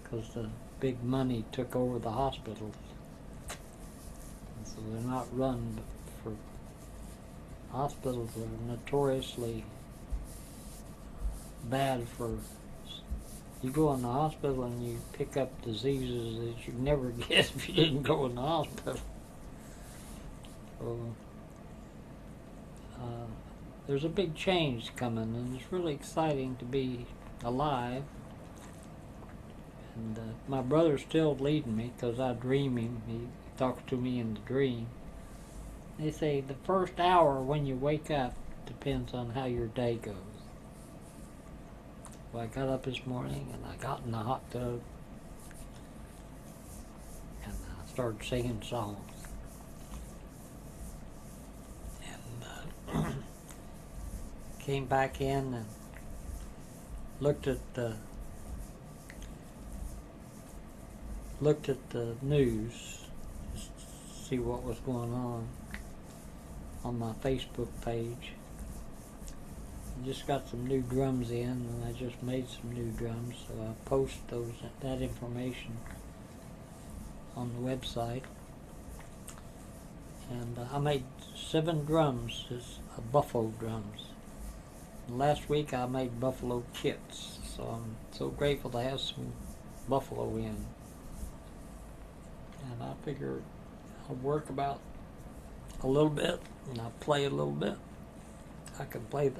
because the big money took over the hospitals. And so they're not run for hospitals that are notoriously bad for. You go in the hospital and you pick up diseases that you never get if you didn't go in the hospital. So there's a big change coming, and it's really exciting to be alive. And my brother's still leading me because I dream him. He talks to me in the dream. They say the first hour when you wake up depends on how your day goes. So I got up this morning and I got in the hot tub and I started singing songs. And came back in and looked at the news, just to see what was going on my Facebook page. I just got some new drums in, and I just made some new drums, so I post that information on the website. And I made 7 drums, buffalo drums. And last week I made buffalo kits, so I'm so grateful to have some buffalo in. And I figured I'll work about a little bit, and I'll play a little bit. I can play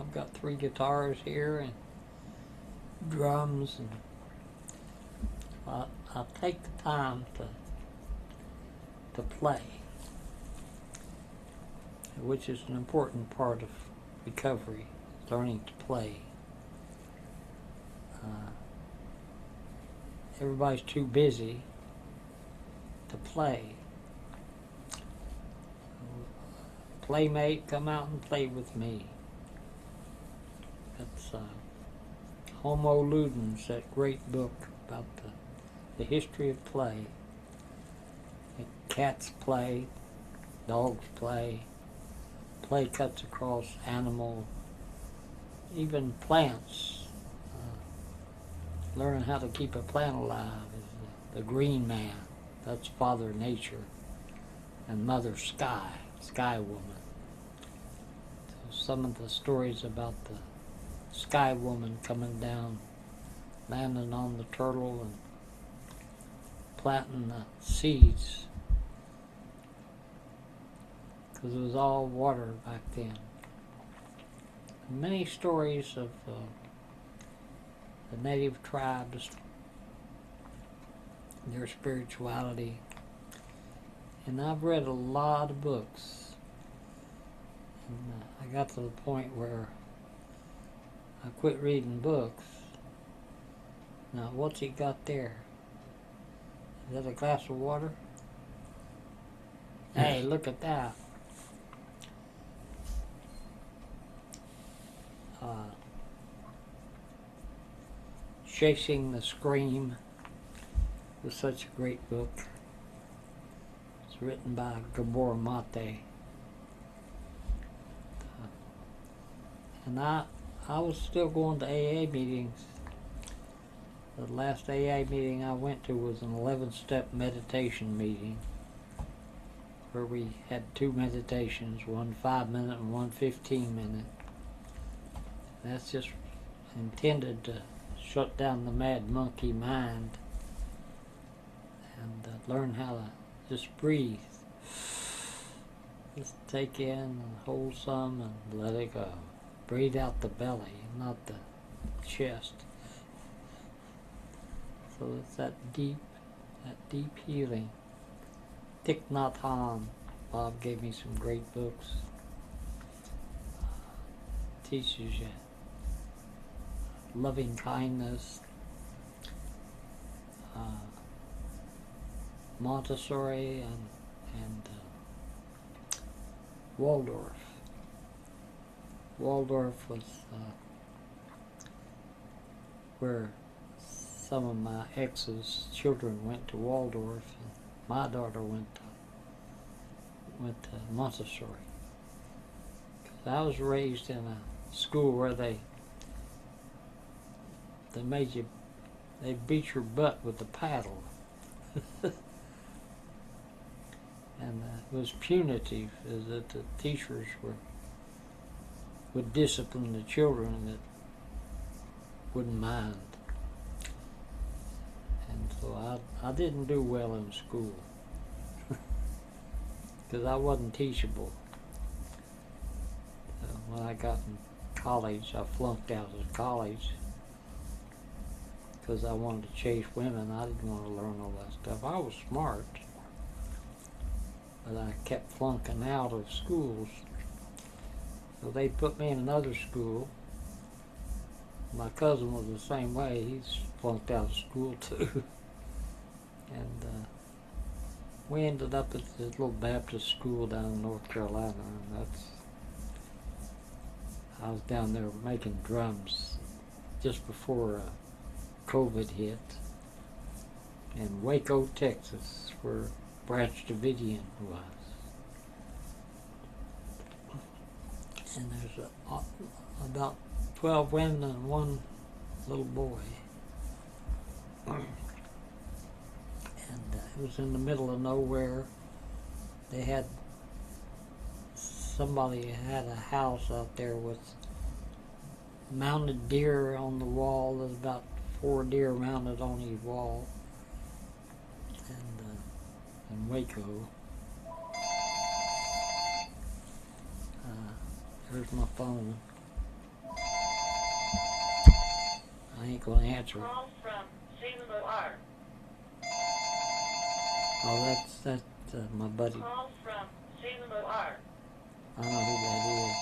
I've got 3 guitars here and drums, and I'll take the time to play, which is an important part of recovery, learning to play. Everybody's too busy to play. Playmate, come out and play with me. That's Homo Ludens, that great book about the history of play. Cats play, dogs play, play cuts across animal, even plants. Learning how to keep a plant alive is the green man. That's Father Nature and Mother Sky, Sky Woman. So some of the stories about the Sky Woman coming down, landing on the turtle and planting the seeds, because it was all water back then. And many stories of the native tribes, their spirituality, and I've read a lot of books, and I got to the point where I quit reading books. Now, what's he got there? Is that a glass of water? Yes. Hey, look at that. Chasing the Scream was such a great book. It's written by Gabor Mate. And I was still going to AA meetings. The last AA meeting I went to was an 11-step meditation meeting, where we had 2 meditations, one 5-minute and one 15-minute. That's just intended to shut down the mad monkey mind and learn how to just breathe. Just take in and hold some and let it go. Breathe out the belly, not the chest. So it's that deep healing. Thich Nhat Hanh, Bob gave me some great books. Teaches you loving kindness, Montessori, and Waldorf. Waldorf was where some of my ex's children went to Waldorf, and my daughter went to Montessori. 'Cause I was raised in a school where they beat your butt with the paddle. And it was punitive, is that the teachers would discipline the children that wouldn't mind. And so I didn't do well in school because I wasn't teachable. When I got in college, I flunked out of college because I wanted to chase women. I didn't want to learn all that stuff. I was smart, but I kept flunking out of schools. So they put me in another school, My cousin was the same way. He's flunked out of school too. And we ended up at this little Baptist school down in North Carolina. And I was down there making drums just before COVID hit in Waco, Texas, where Branch Davidian was. And there's about 12 women and one little boy. And it was in the middle of nowhere. They had, somebody had a house out there with mounted deer on the wall. There's about 4 deer mounted on each wall. And in Waco. There's my phone. I ain't gonna answer it. Call from CWR. Oh, that's my buddy. Call from CWR. I know who that is.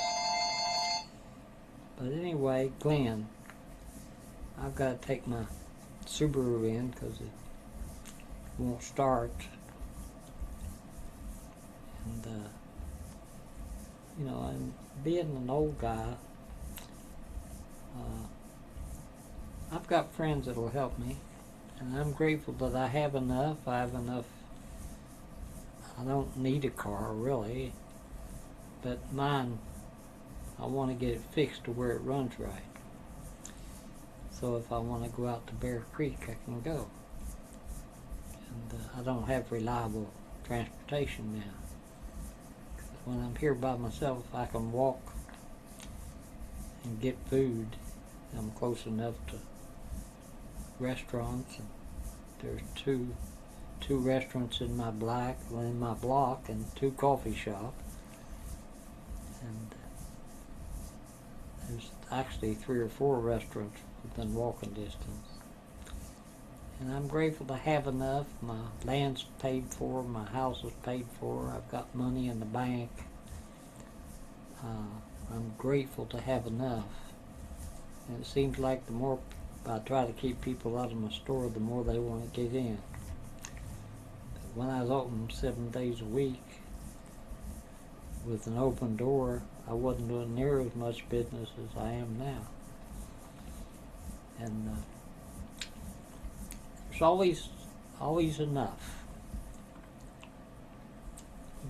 But anyway, Glenn, I've got to take my Subaru in because it won't start. And, you know, and being an old guy, I've got friends that'll help me. And I'm grateful that I have enough. I have enough. I don't need a car, really. But mine, I want to get it fixed to where it runs right. So if I want to go out to Bear Creek, I can go. And I don't have reliable transportation now. When I'm here by myself, I can walk and get food. I'm close enough to restaurants. And there's two restaurants in my block, and 2 coffee shops. And there's actually 3 or 4 restaurants within walking distance. And I'm grateful to have enough. My land's paid for, my house is paid for, I've got money in the bank. I'm grateful to have enough. And it seems like the more I try to keep people out of my store, the more they want to get in. But when I was open 7 days a week with an open door, I wasn't doing near as much business as I am now. And there's always enough.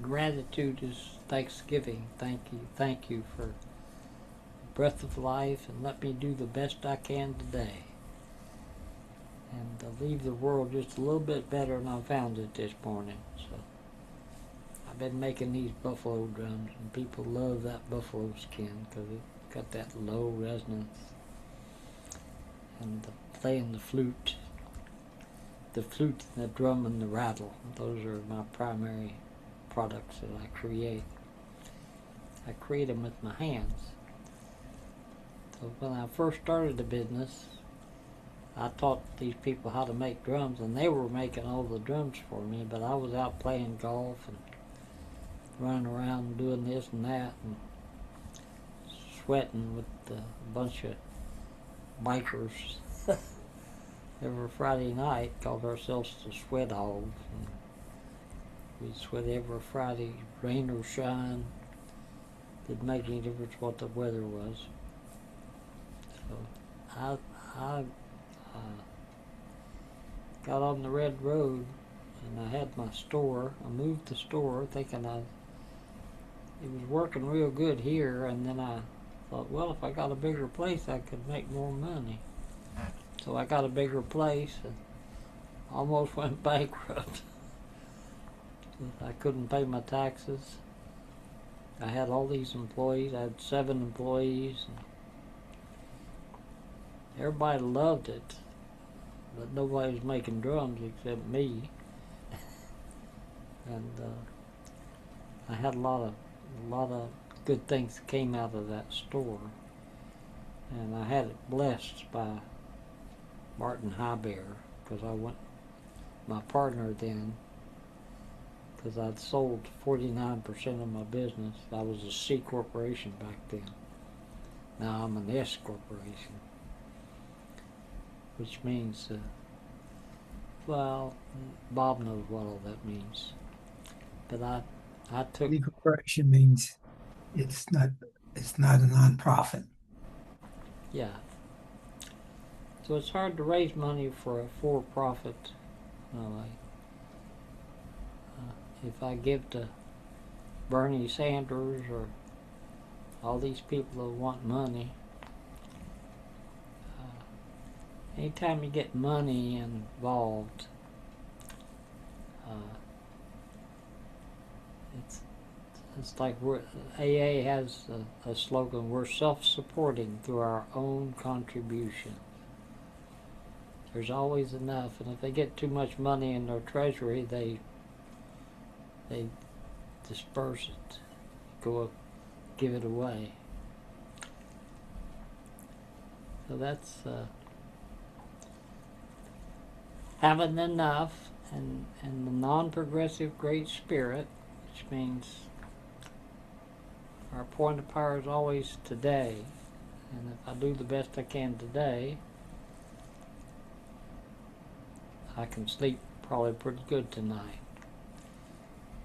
Gratitude is thanksgiving. Thank you for the breath of life, and let me do the best I can today. And leave the world just a little bit better than I found it this morning. So I've been making these buffalo drums, and people love that buffalo skin because it's got that low resonance. And playing the flute and the drum and the rattle. Those are my primary products that I create. I create them with my hands. So when I first started the business, I taught these people how to make drums, and they were making all the drums for me, but I was out playing golf and running around and doing this and that and sweating with a bunch of bikers. Every Friday night, called ourselves the Sweat Hogs. And we'd sweat every Friday, rain or shine. Didn't make any difference what the weather was. So I got on the red road, and I had my store. I moved the store thinking it was working real good here, and then I thought, well, if I got a bigger place, I could make more money. So I got a bigger place and almost went bankrupt. I couldn't pay my taxes. I had all these employees. I had 7 employees. And everybody loved it, but nobody was making drums except me. And I had a lot of good things that came out of that store. And I had it blessed by Martin Highbear, because my partner then, because I'd sold 49% of my business. I was a C corporation back then. Now I'm an S corporation. which means, well, Bob knows what all that means. But I took, Legal correction means it's not a nonprofit. yeah. So it's hard to raise money for a for-profit. If I give to Bernie Sanders or all these people that want money, anytime you get money involved, it's like AA has a slogan: we're self-supporting through our own contribution. There's always enough, and if they get too much money in their treasury, they disperse it, give it away. So that's having enough, and the non-progressive Great Spirit, which means our point of power is always today, and if I do the best I can today, I can sleep probably pretty good tonight.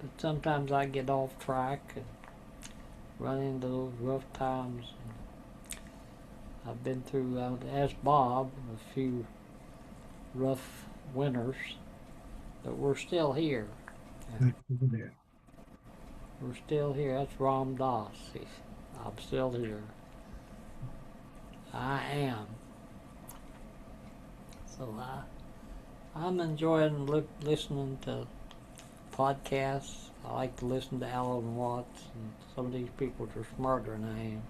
But sometimes I get off track and run into those rough times. I've been through, as Bob, a few rough winters, but we're still here. We're still here. That's Ram Dass. I'm still here. I am. So I'm enjoying listening to podcasts. I like to listen to Alan Watts, and some of these people are smarter than I am.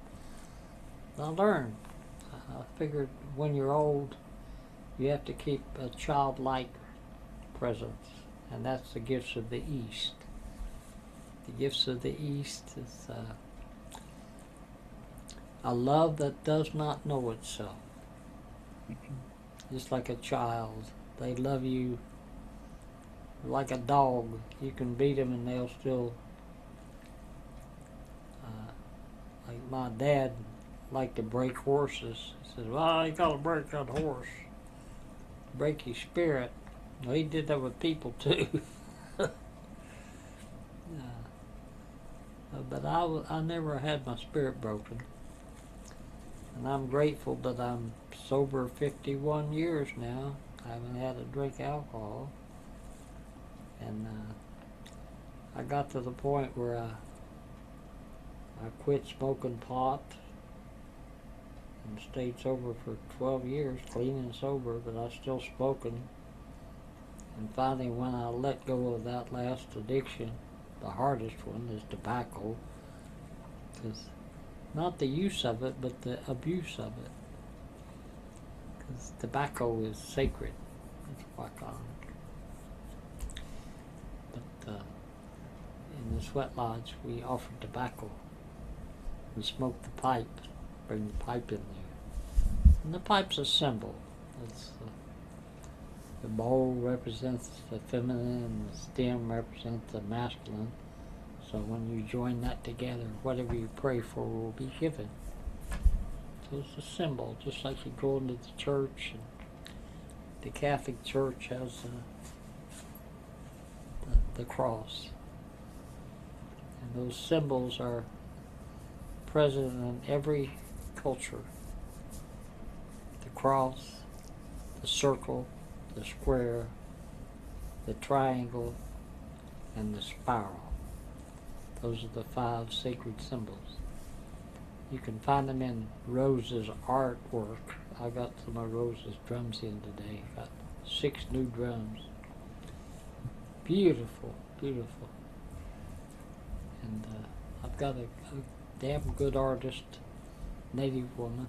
I learn. I figured when you're old, you have to keep a childlike presence, and that's the gifts of the East. The gifts of the East is a love that does not know itself. Just like a child, they love you like a dog. You can beat them and they'll still, like my dad liked to break horses. He said, well, you gotta break that horse. Break his spirit. Well, he did that with people too. But I never had my spirit broken. And I'm grateful that I'm sober 51 years now. I haven't had a drink of alcohol. And I got to the point where I quit smoking pot and stayed sober for 12 years, clean and sober, but I was still smoking. And finally, when I let go of that last addiction, the hardest one is tobacco, because not the use of it, but the abuse of it. Because tobacco is sacred. That's what I call it. But in the sweat lodge, we offer tobacco. We smoke the pipe, bring the pipe in there. And the pipe's a symbol. It's the bowl represents the feminine and the stem represents the masculine. So when you join that together, whatever you pray for will be given. So it's a symbol, just like you go into the church. And the Catholic Church has the cross. And those symbols are present in every culture. The cross, the circle, the square, the triangle, and the spiral. Those are the 5 sacred symbols. You can find them in Rose's artwork. I got some of Rose's drums in today. Got 6 new drums. Beautiful, beautiful. And I've got a damn good artist, native woman,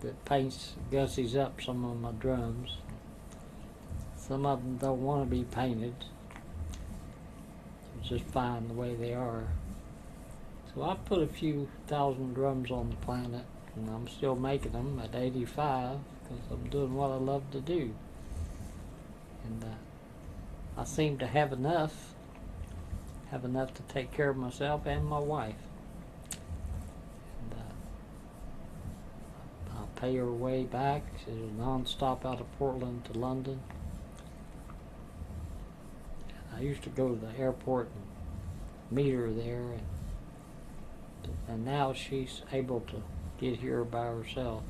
that paints, gussies up some of my drums. Some of them don't want to be painted. It's just fine the way they are. So I put a few thousand drums on the planet, and I'm still making them at 85 because I'm doing what I love to do. And I seem to have enough to take care of myself and my wife. And I pay her way back. She was non-stop out of Portland to London. I used to go to the airport and meet her there, and now she's able to get here by herself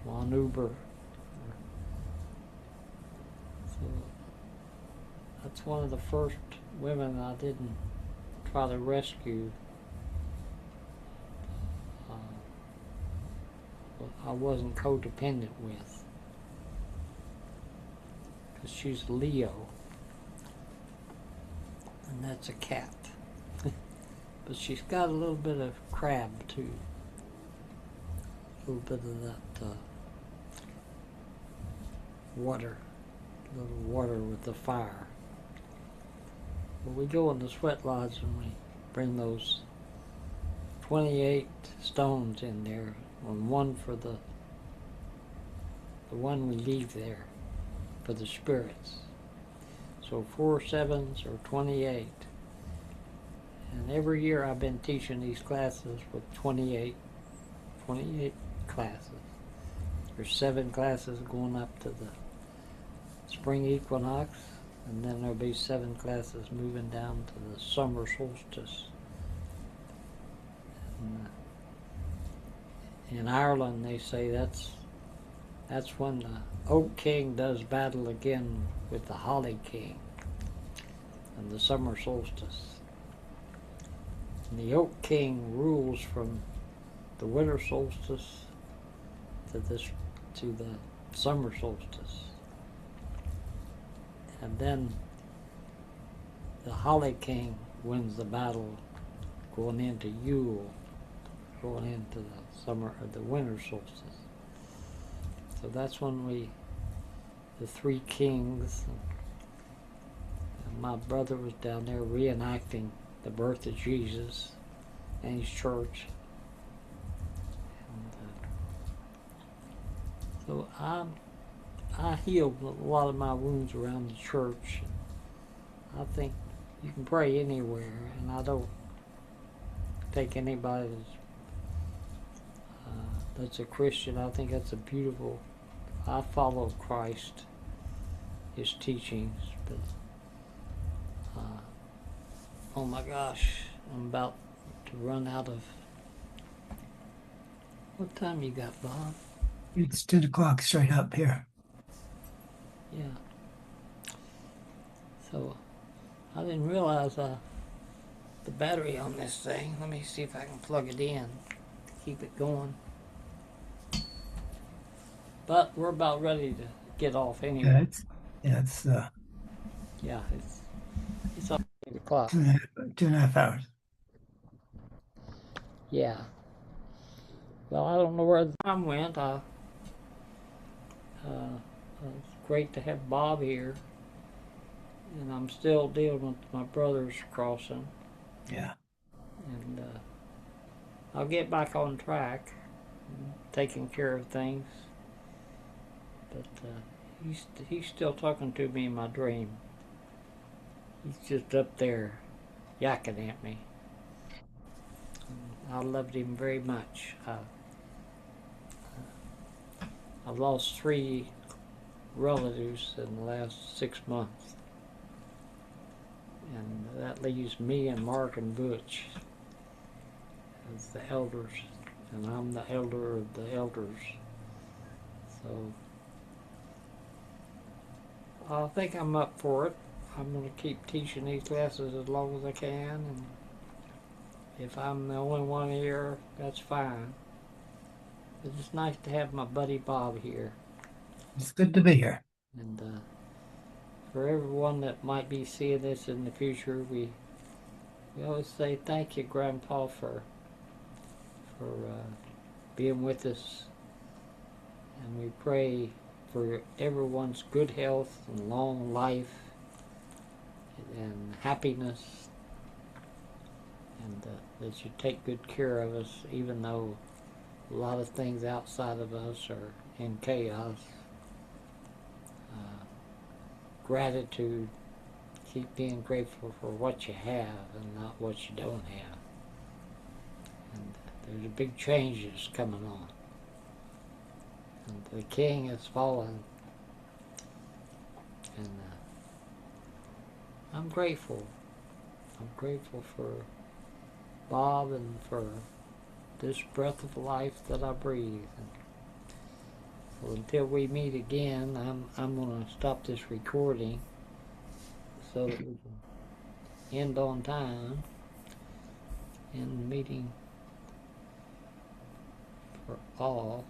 on Uber. So that's one of the first women I didn't try to rescue. I wasn't codependent with, because she's Leo, and that's a cat. But she's got a little bit of crab too, a little bit of that water, little water with the fire. Well, we go in the sweat lodge and we bring those 28 stones in there, on one for the one we leave there for the spirits. So 4 7s or 28. And every year I've been teaching these classes with 28 classes. There's 7 classes going up to the Spring Equinox, and then there'll be 7 classes moving down to the summer solstice. And, in Ireland, they say that's when the Oak King does battle again with the Holly King and the summer solstice. And the Oak King rules from the winter solstice to the summer solstice, and then the Holly King wins the battle going into Yule, going into the summer or the winter solstice. So that's when the 3 kings, and my brother was down there reenacting the birth of Jesus and his church. And, so I healed a lot of my wounds around the church. I think you can pray anywhere, and I don't take anybody that's a Christian. I think that's a beautiful. I follow Christ, his teachings, but oh my gosh, I'm about to run out of. What time you got, Bob? It's 10 o'clock straight up here. Yeah. So I didn't realize the battery on this thing. Let me see if I can plug it in to keep it going. But we're about ready to get off anyway. Yeah, It's up 8 o'clock. 2.5 hours. Yeah. Well, I don't know where the time went. It's great to have Bob here, and I'm still dealing with my brother's crossing. Yeah. And I'll get back on track, taking care of things. But he's still talking to me in my dream. He's just up there yakking at me. I loved him very much. I've lost 3 relatives in the last 6 months. And that leaves me and Mark and Butch as the elders. And I'm the elder of the elders. So I think I'm up for it. I'm going to keep teaching these classes as long as I can. And if I'm the only one here, that's fine. But it's nice to have my buddy Bob here. It's good to be here. And for everyone that might be seeing this in the future, we always say thank you, Grandpa, for being with us. And we pray for everyone's good health and long life and happiness, and that you take good care of us, even though a lot of things outside of us are in chaos. Gratitude, keep being grateful for what you have and not what you don't have. And there's big changes coming on. And the king has fallen. And I'm grateful. I'm grateful for Bob and for this breath of life that I breathe. And so until we meet again, I'm going to stop this recording so that we can end on time. And meeting for all.